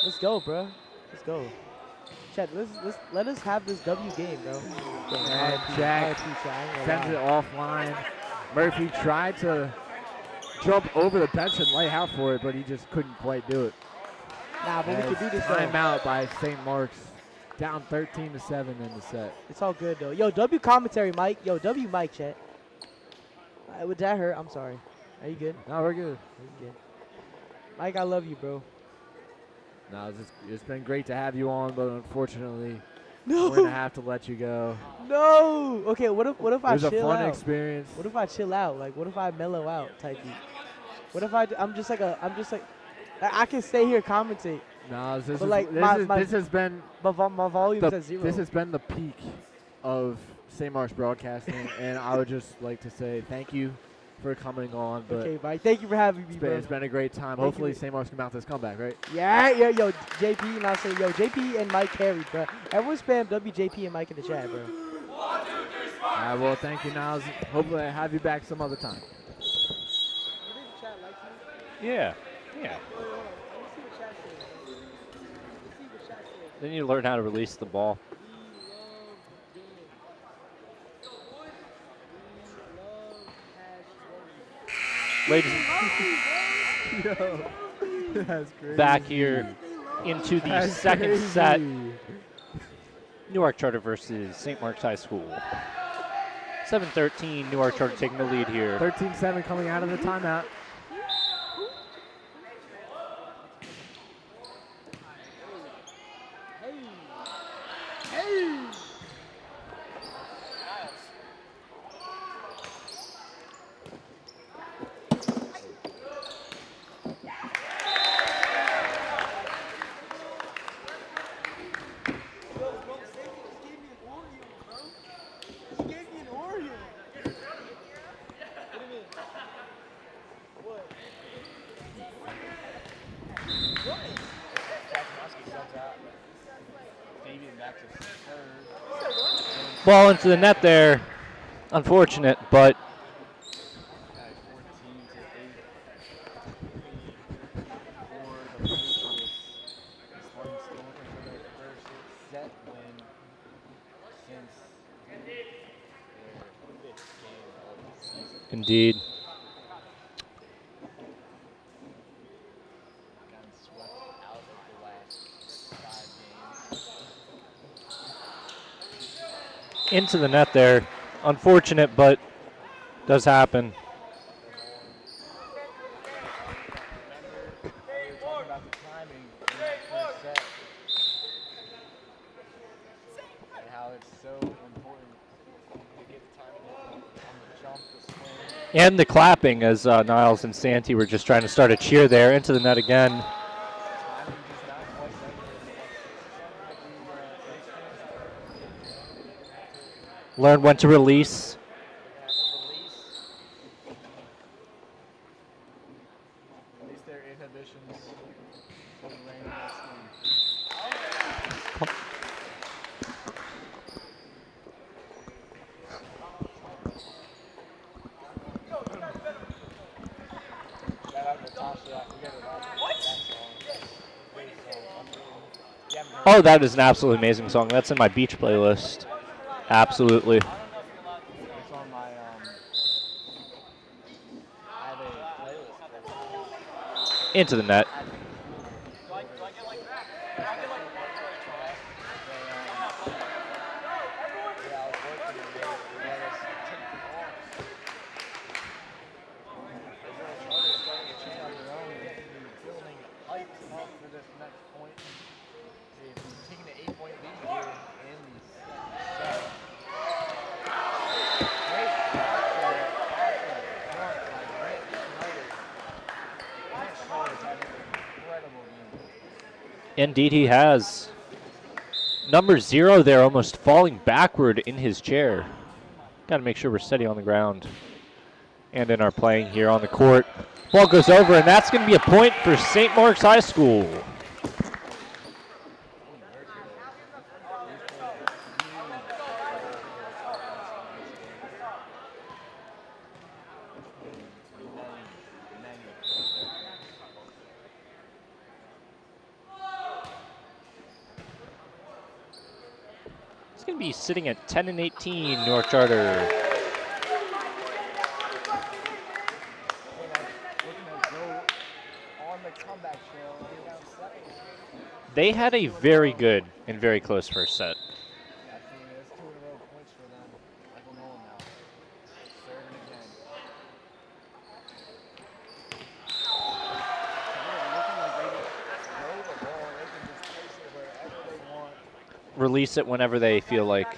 Let's go, bro. Let's go. Chat, let us have this W game, bro. And Jack sends it offline. Murphy tried to jump over the bench and lay out for it, but he just couldn't quite do it. Nah, but we can do this, though. Timeout by St. Mark's. Down 13-7 in the set. It's all good, though. Yo, W commentary, Mike. Yo, W Mike, chat. Would that hurt? I'm sorry. Are you good? No, we're good. You good. Mike, I love you, bro. No, it's been great to have you on, but unfortunately, No. we're gonna have to let you go. No. Okay, what if It I was a chill fun out? experience. What if I chill out? Like, what if I mellow out type beat? What if I'm just like I can stay here commentate. No, this But like this has been my volume's at 0. this has been the peak of St. Mark's broadcasting, and I would just like to say thank you for coming on. But Okay, Mike. Thank you for having me, bro. it's been a great time. Thank Hopefully, you. St. Mark's can mount this comeback, right? Yeah, yo, JP, and I'll say, yo, JP and Mike carried, bro. Everyone spam WJP and Mike in the chat, bro. Well, thank you, Niles. Hopefully, I have you back some other time. Yeah. Then you learn how to release the ball. Ladies, Yo, that's crazy. back here into the That's second crazy. set. Newark Charter versus St. Mark's High School. 7-13, Newark Charter taking the lead here. 13-7 coming out of the timeout. Ball into the net there. Unfortunate, but indeed. Into the net there. Unfortunate, but does happen. And the clapping as Niles and Santee were just trying to start a cheer there. Into the net again. Learn when to release. Oh, that is an absolutely amazing song. That's in my beach playlist. Absolutely. Into the net. Indeed he has. Number 0 there, almost falling backward in his chair. Got to make sure we're steady on the ground and in our playing here on the court. Ball goes over, and that's going to be a point for St. Mark's High School. It's going to be sitting at 10-18, Newark Charter. They had a very good and very close first set. Release it whenever they feel like.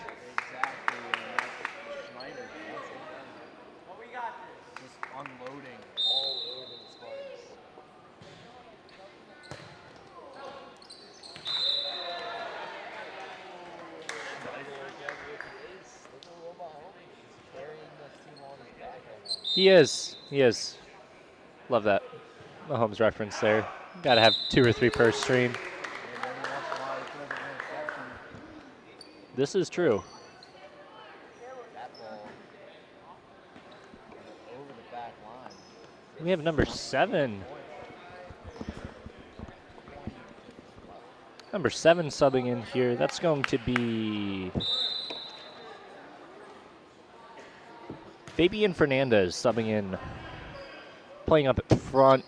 He is. He is. Love that Mahomes reference there. Got to have 2 or 3 per stream. This is true. That ball over the back line. We have number 7. Number 7 subbing in here. That's going to be Fabian Fernandez subbing in, playing up at front.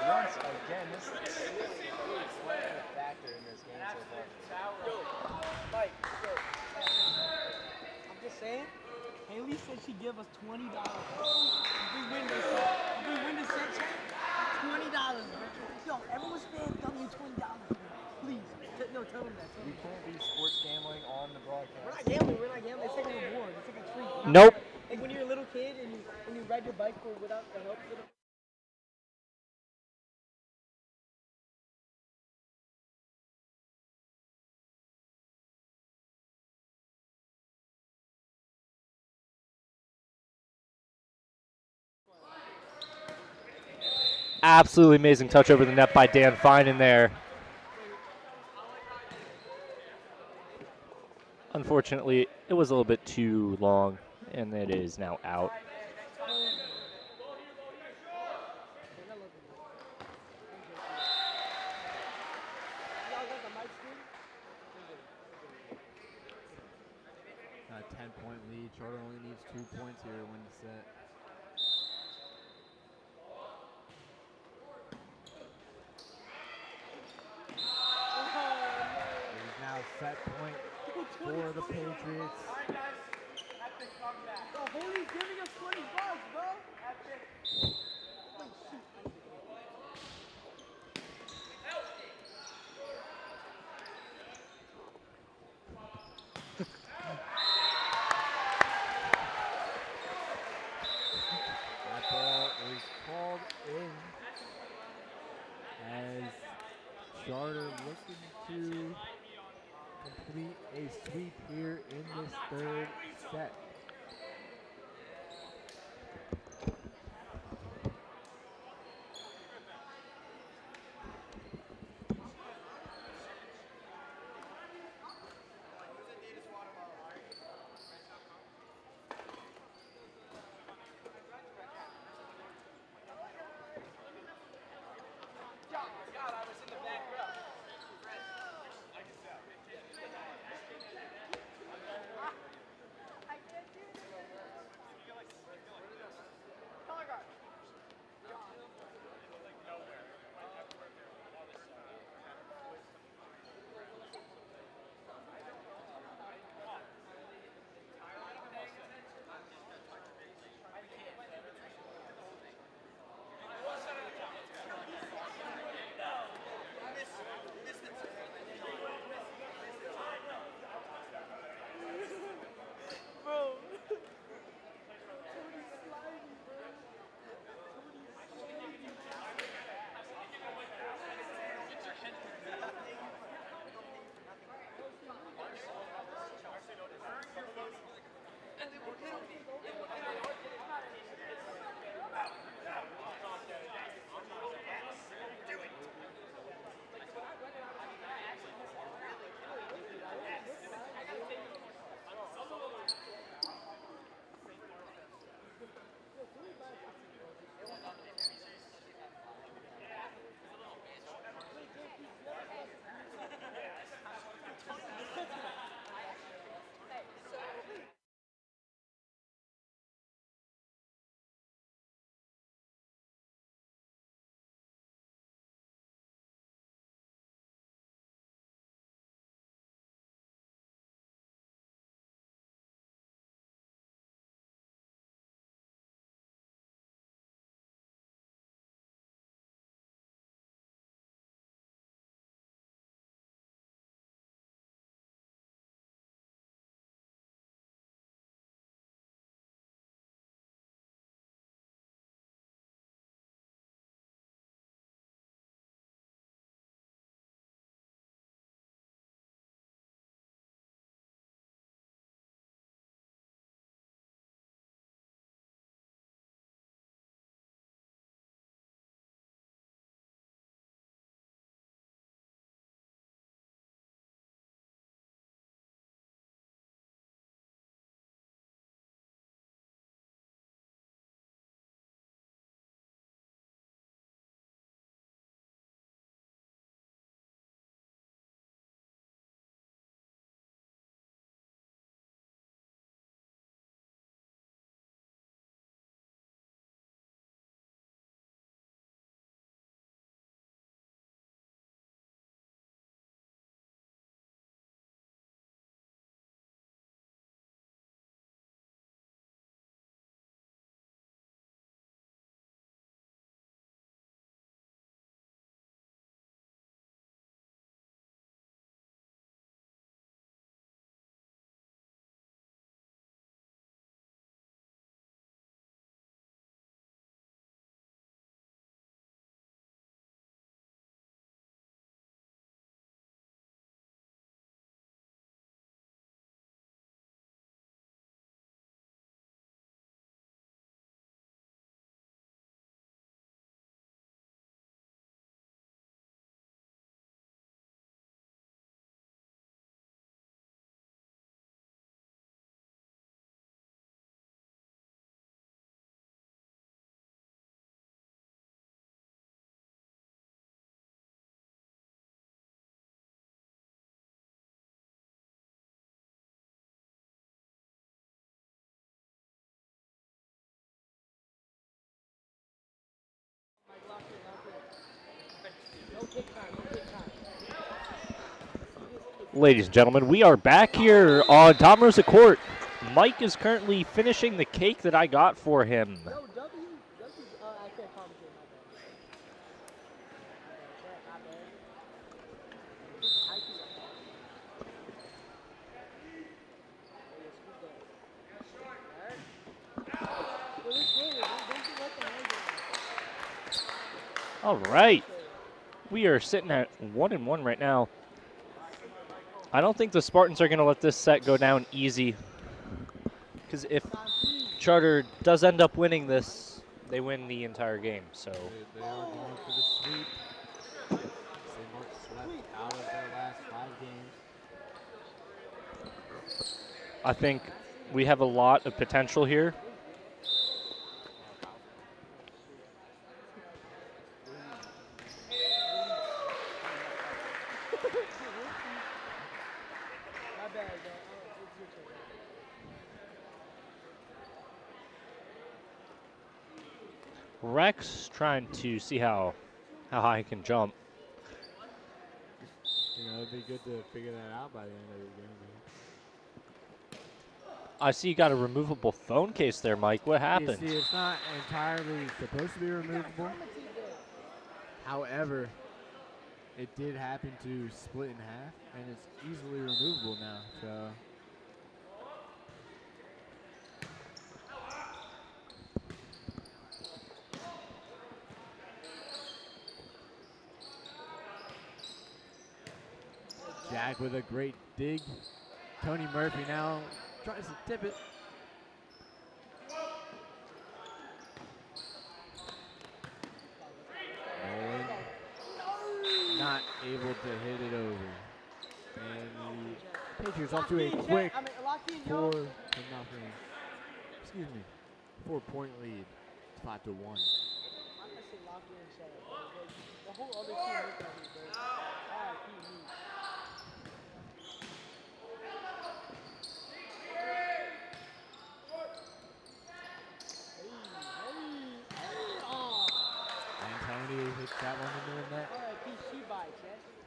Once again, this is a factor in this game so far. Mike, I'm just saying, Haley said she'd give us $20. If we win this set, $20. Yo, everyone spam W $20. Please. No, tell them that. We can't be sports gambling on the broadcast. We're not gambling. It's like a reward. It's like a treat. Nope. Like when you're a little kid and you ride your bike without the help of the Absolutely amazing touch over the net by Dan Fine in there. Unfortunately, it was a little bit too long, and it is now out. A 10-point lead. Charter only needs 2 points here to win the set. It is now set point for the Patriots. Yo, Haley's giving us $20, bro. That ball is called in as Charter looking to complete a sweep here in this third set. Ladies and gentlemen, we are back here on Tom Rosa Court. Mike is currently finishing the cake that I got for him. I can't commentate, my bad. All right. We are sitting at 1-1 right now. I don't think the Spartans are going to let this set go down easy. Because if Charter does end up winning this, they win the entire game. So They are going for the sweep. St. Mark's swept out of their last 5 games. I think we have a lot of potential here. Rex trying to see how high he can jump. You know, it'd be good to figure that out by the end of the game. I see you got a removable phone case there, Mike. What happened? You see, it's not entirely supposed to be removable. However, it did happen to split in half, and it's easily removable now. So. Jack with a great dig. Tony Murphy now tries to tip it. Nolan not able to hit it over. And the Patriots off to a quick 4-point lead. 5-1. That one into the net.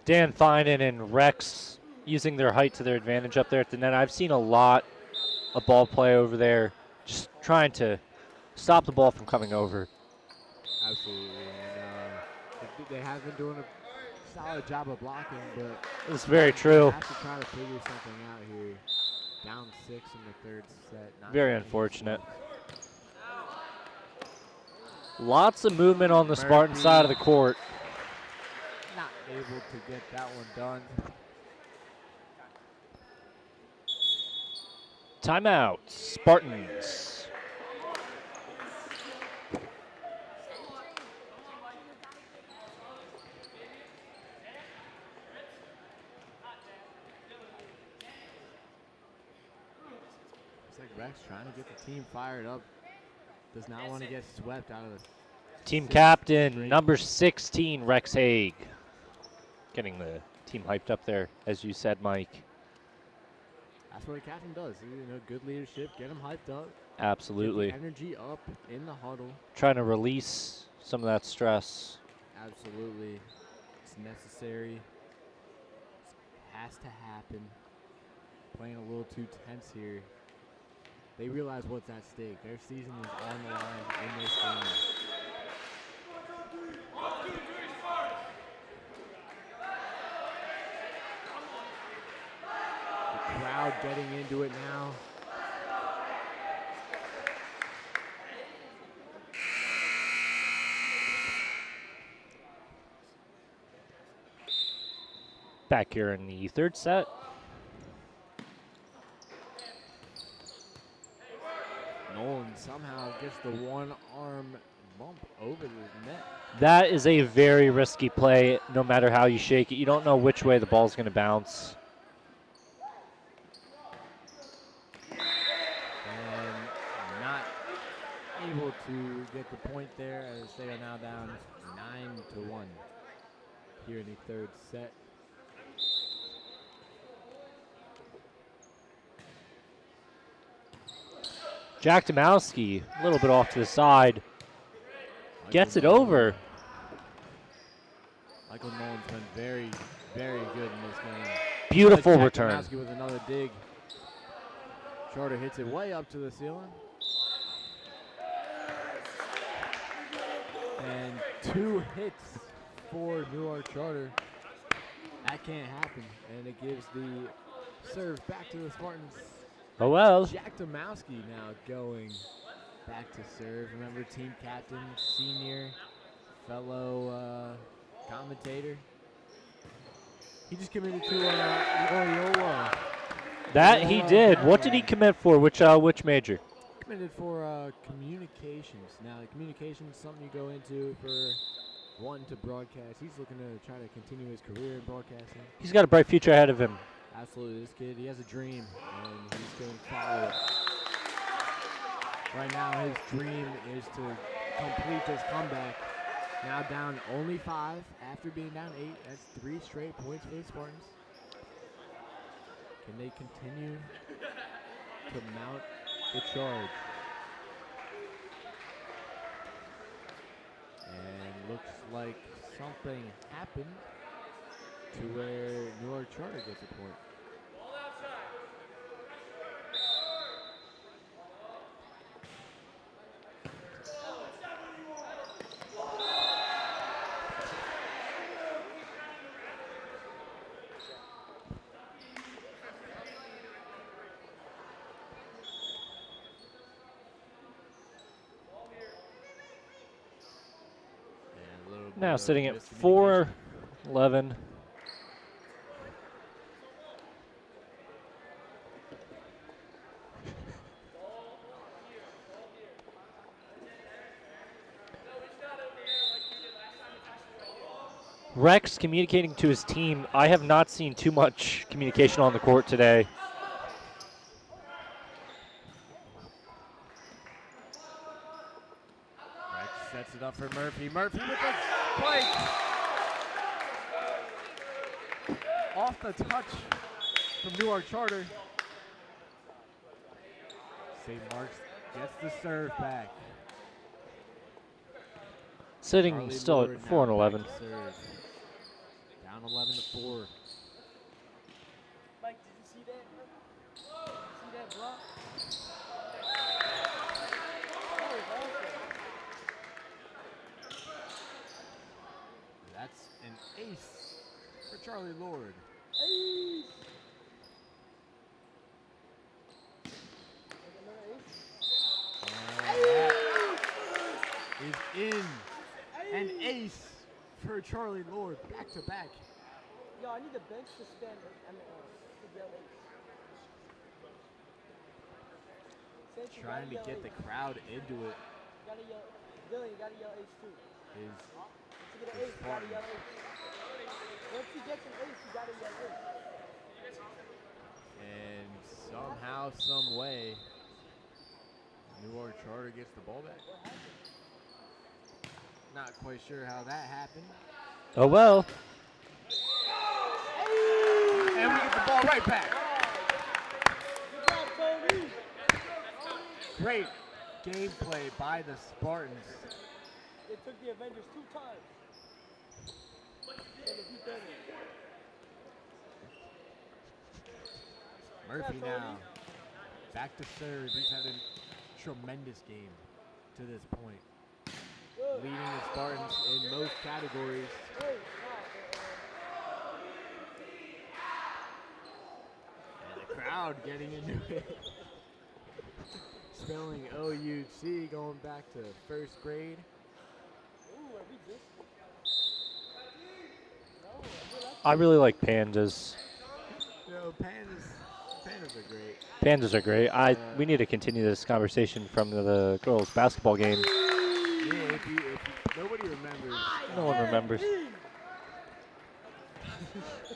Dan Finan and Rex using their height to their advantage up there at the net. I've seen a lot of ball play over there, just trying to stop the ball from coming over. Absolutely, and they have been doing a solid job of blocking, but it's very true. They have to try to figure something out here. Down 6 in the third set. Very unfortunate. Lots of movement on the Spartan side of the court. Not able to get that one done. Timeout, Spartans. Looks like Rex trying to get the team fired up. Does not want to get swept out of the team captain, number 16, Rex Haig. Getting the team hyped up there, as you said, Mike. That's what a captain does. You know, good leadership, get them hyped up. Absolutely. Get the energy up in the huddle. Trying to release some of that stress. Absolutely. It's necessary. It has to happen. Playing a little too tense here. They realize what's at stake. Their season is on the line in this game. The crowd getting into it now. Back here in the third set. Nolan somehow gets the one-arm bump over the net. That is a very risky play, no matter how you shake it. You don't know which way the ball's going to bounce. And not able to get the point there as they are now down 9-1 here in the third set. Jack Domowski, a little bit off to the side, gets it over. Michael Nolan Spartans been very, very good in this game. Beautiful return. Jackowski with another dig. Charter hits it way up to the ceiling. And 2 hits for Newark Charter. That can't happen. And it gives the serve back to the Spartans. Oh well. Jackowski now going back to serve. Remember, team captain, senior, fellow commentator. He just committed to Loyola. That he did. What did he commit for? Which major? Committed for communications. Now, communications is something you go into for wanting to broadcast. He's looking to try to continue his career in broadcasting. He's got a bright future ahead of him. Absolutely, this kid, he has a dream, and he's going to follow it. Right now, his dream is to complete this comeback. Now down only 5 after being down 8. That's 3 straight points for the Spartans. Can they continue to mount the charge? And looks like something happened to where Newark Charter gets a point. Now sitting at 4-11. Rex communicating to his team. I have not seen too much communication on the court today. Rex sets it up for Murphy. Murphy with the break. Off the touch from Newark Charter. St. Mark's gets the serve back. Sitting Charlie still Lord at now 4-11. back to serve. Down 11-4. Mike, did you see that? See that block? That's an ace for Charlie Lord. Ace! And that is in. An ace for Charlie Lord, back to back. Yo, I need the bench to stand to yell ace. Trying to get the crowd into it. You gotta yell, Dylan, you gotta yell ace too. Is To get an ace, you gotta yell ace. Once you get an ace, you gotta yell ace. and somehow, some way, Newark Charter gets the ball back. Not quite sure how that happened. Oh well. And we get the ball right back. Good job, Tony. Great gameplay by the Spartans. They took the Avengers 2 times. Murphy now back to serve. He's had a tremendous game to this point. Leading the Spartans in most categories. And the crowd getting into it. Spelling OUC, going back to first grade. I really like pandas. No, pandas are great. Pandas are great. We need to continue this conversation from the girls' basketball game. Yeah, if nobody remembers. No one remembers. As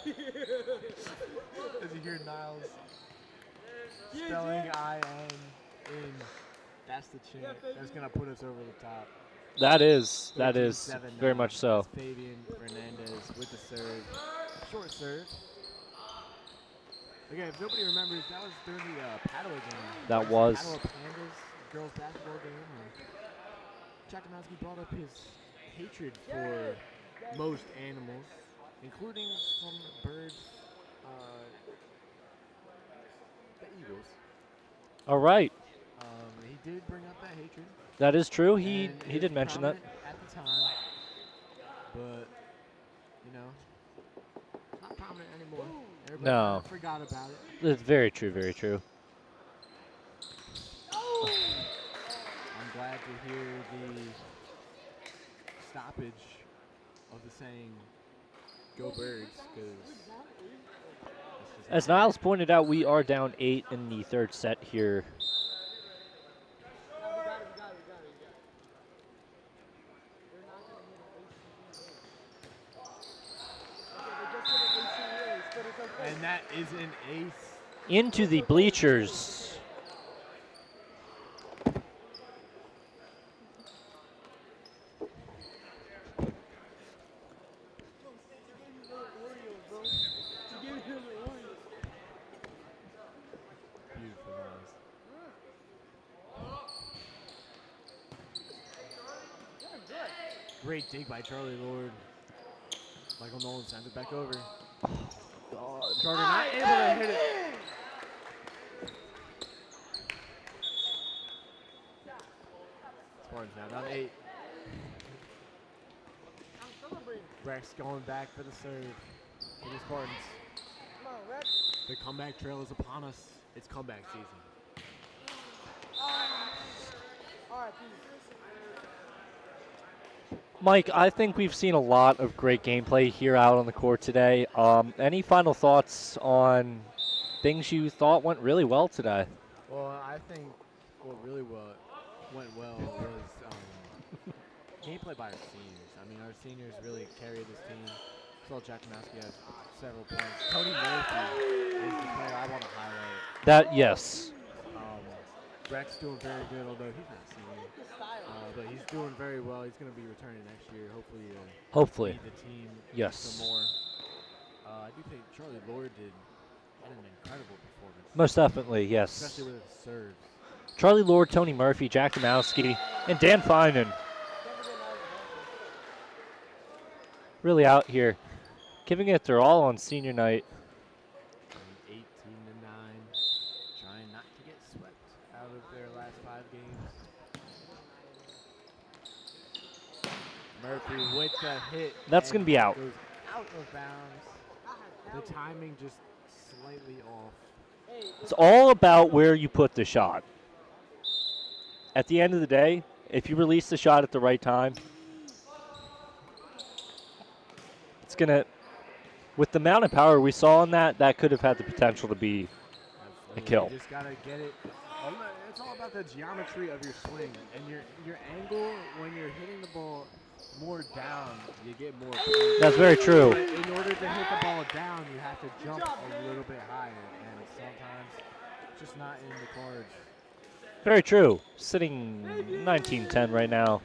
you hear Niles spelling IN in, that's the chant. That's going to put us over the top. That is 13-7 very now. much so. That's Fabian Fernandez with the serve. Short serve. Again, if nobody remembers, that was during the Padua game. That was. Padua Pandas girls basketball game. Jackowski brought up his hatred for most animals. including some birds, the Eagles. All right. He did bring up that hatred. That is true. And He it did was mention that. prominent at the time, but you know, it's not prominent anymore. Everybody No. kind of forgot about it. That's very true, very true. I'm glad to hear the stoppage of the saying "Go Birds" because As Niles pointed out, we are down 8 in the third set here. and that is an ace. Into the bleachers. Beautiful guys. Great dig by Charlie Lord. Michael Nolan sends it back over. Charter not able to hit it. Spartans now down 8. Rex going back for the serve for the Spartans. The comeback trail is upon us. It's comeback season. Mike, I think we've seen a lot of great gameplay here out on the court today. Any final thoughts on things you thought went really well today? Well, I think what really went well was gameplay by our seniors. I mean, our seniors really carried this team. Saw Jack Maskey has several points. Tony Murphy is the player I want to highlight. That, yes. Rex doing very good, although he's not a senior. But he's doing very well. He's going to be returning next year, hopefully lead the team Yes. some more. I do think Charlie Lord had an incredible performance. Most definitely, yes. Especially with his serves. Charlie Lord, Tony Murphy, Jack Domowski, and Dan Finan. Really out here, giving it their all on senior night. 18-9, trying not to get swept out of their last 5 games. Murphy with the hit. That's going to be out. Goes out of bounds. The timing just slightly off. It's all about where you put the shot. At the end of the day, if you release the shot at the right time, it's going to, with the amount of power we saw in that could have had the potential to be a kill. You just got to get it. It's all about the geometry of your swing and your angle when you're hitting the ball more down, you get more points. That's very true. But in order to hit the ball down, you have to jump a little bit higher, and sometimes it's just not in the cards. Very true. Sitting 19-10 right now.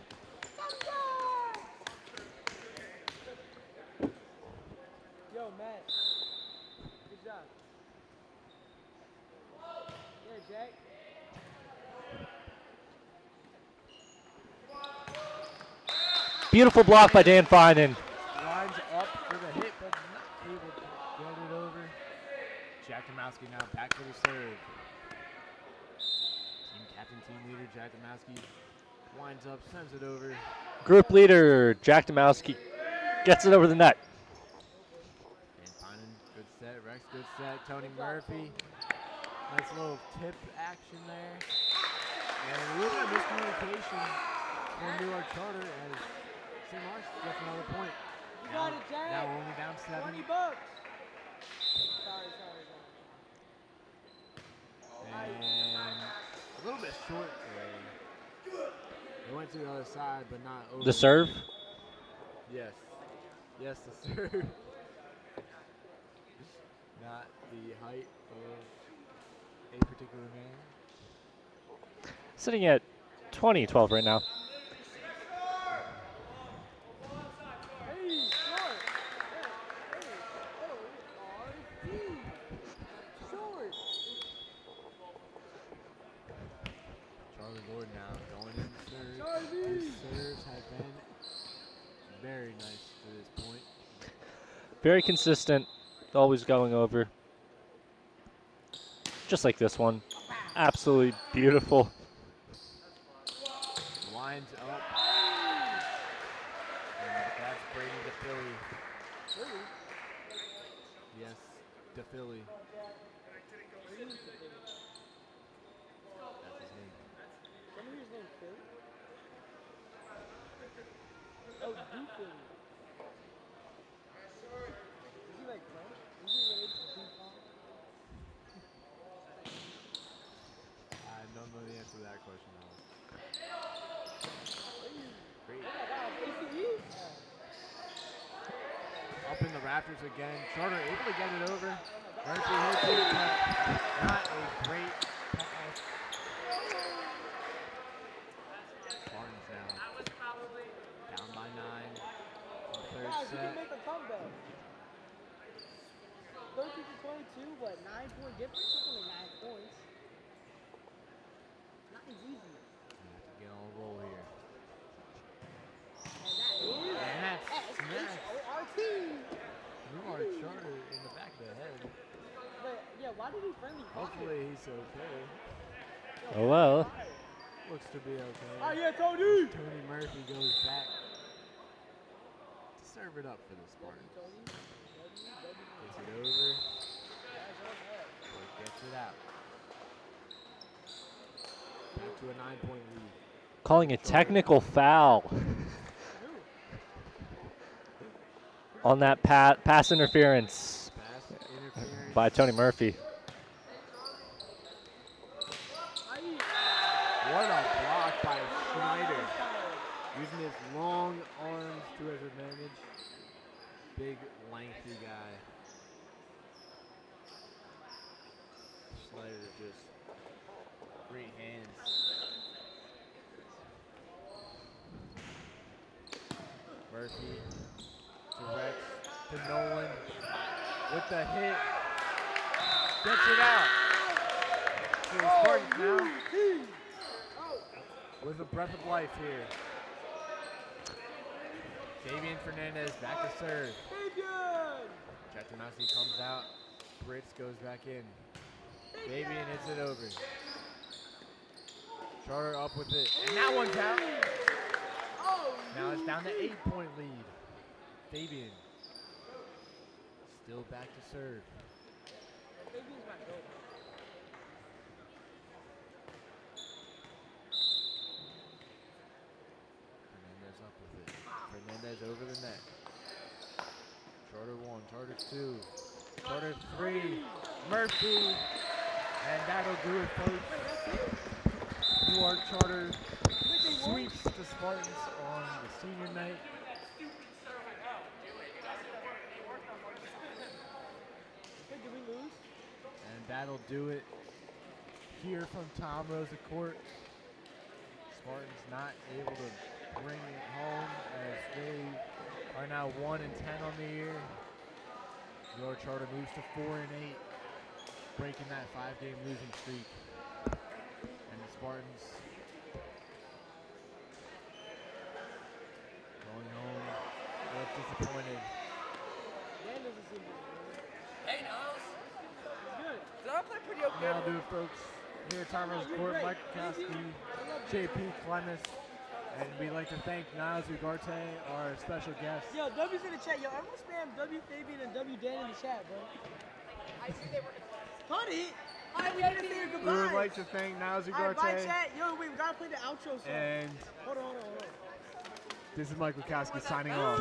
Yo, Matt. Good job. Yeah, Jack. Beautiful block by Dan Finan. Lines up for the hit, but not able to get it over. Jack Domowski now back for the serve. Team captain, team leader, Jack Domowski winds up, sends it over. Group leader Jack Domowski gets it over the net. And Finan, good set. Rex, good set. Tony Murphy. Nice little tip action there. And a little bit of miscommunication from Newark Charter as St. Mark's gets another point. You got it, Jack. Now only down 7. $20. Sorry. And a little bit short today. They went to the other side, but not over. The serve? Yes. Yes, the serve. Not the height of a particular man. Sitting at 20-12 right now. Charlie Lord now going in serve. His serves have been very nice to this point. Very consistent, always going over. Just like this one. Absolutely beautiful. Lines up. And that's Brady to Philly. Yes, to Philly. That's his name. Somebody his name Phil? Oh, do Philly. Is he like French? Is he related to Dupont? I don't know the answer to that question, though. Great. Oh my God, ACE? Up in the rafters again. Charter able to get it over. Murphy hits it, but not a great pass. Spartans now down by 9. Third Guys, you can set. make a comeback. 13 to 22, what, 9-point difference? It's only 9 points. 9's easy. We have to get on a roll here. And that is S-H-O-R-T. Newark Charter in the back of the head. But, yeah, why did he friendly fire? Hopefully he's okay. Oh well. Looks to be okay. Oh, yeah, Tony! Tony Murphy goes back to serve it up for the Spartans. Gets it over. Or gets it out. Back to a 9-point lead. Calling a technical foul on that pass interference Pass interference. by Tony Murphy. What a block by Schneider. Using his long arms to his advantage. Big, lengthy guy. Schneider just great hands. Murphy directs to Nolan with the hit. Gets it out. So the Spartans now with a breath of life here. Fabian Fernandez back to serve. Chatumasi comes out. Brits goes back in. Fabian hits it over. Charter up with it. And that one's out. Now it's down to 8-point lead. Fabian still back to serve. Fernandez up with it. Fernandez over the net. Charter 1, Charter 2, Charter 3, Murphy, and that'll do it, folks. Newark Charter sweeps the Spartans on the senior night. Did we lose? And that'll do it here from Tom Rosa Court. Spartans not able to bring it home as they are now 1-10 on the year. Newark Charter moves to 4-8, breaking that 5-game losing streak. And the Spartans going home, look disappointed. Dan doesn't seem good. Hey, Nose. He's good. Did I play pretty okay? That'll do it, folks. Here at Tom Rosa Court, Mike Kowski, JP Clemens, and we'd like to thank Niles Ugarte, our special guest. Yo, W's in the chat. Yo, everyone spam W Fabian and W Dan in the chat, bro. I see they were. Cut it! Alright, we need to say your We goodbye. would like to thank Niles Alright, bye, Ugarte, chat. Yo, wait, we gotta play the outro song. and Hold on. this is Mike Wachowski signing off.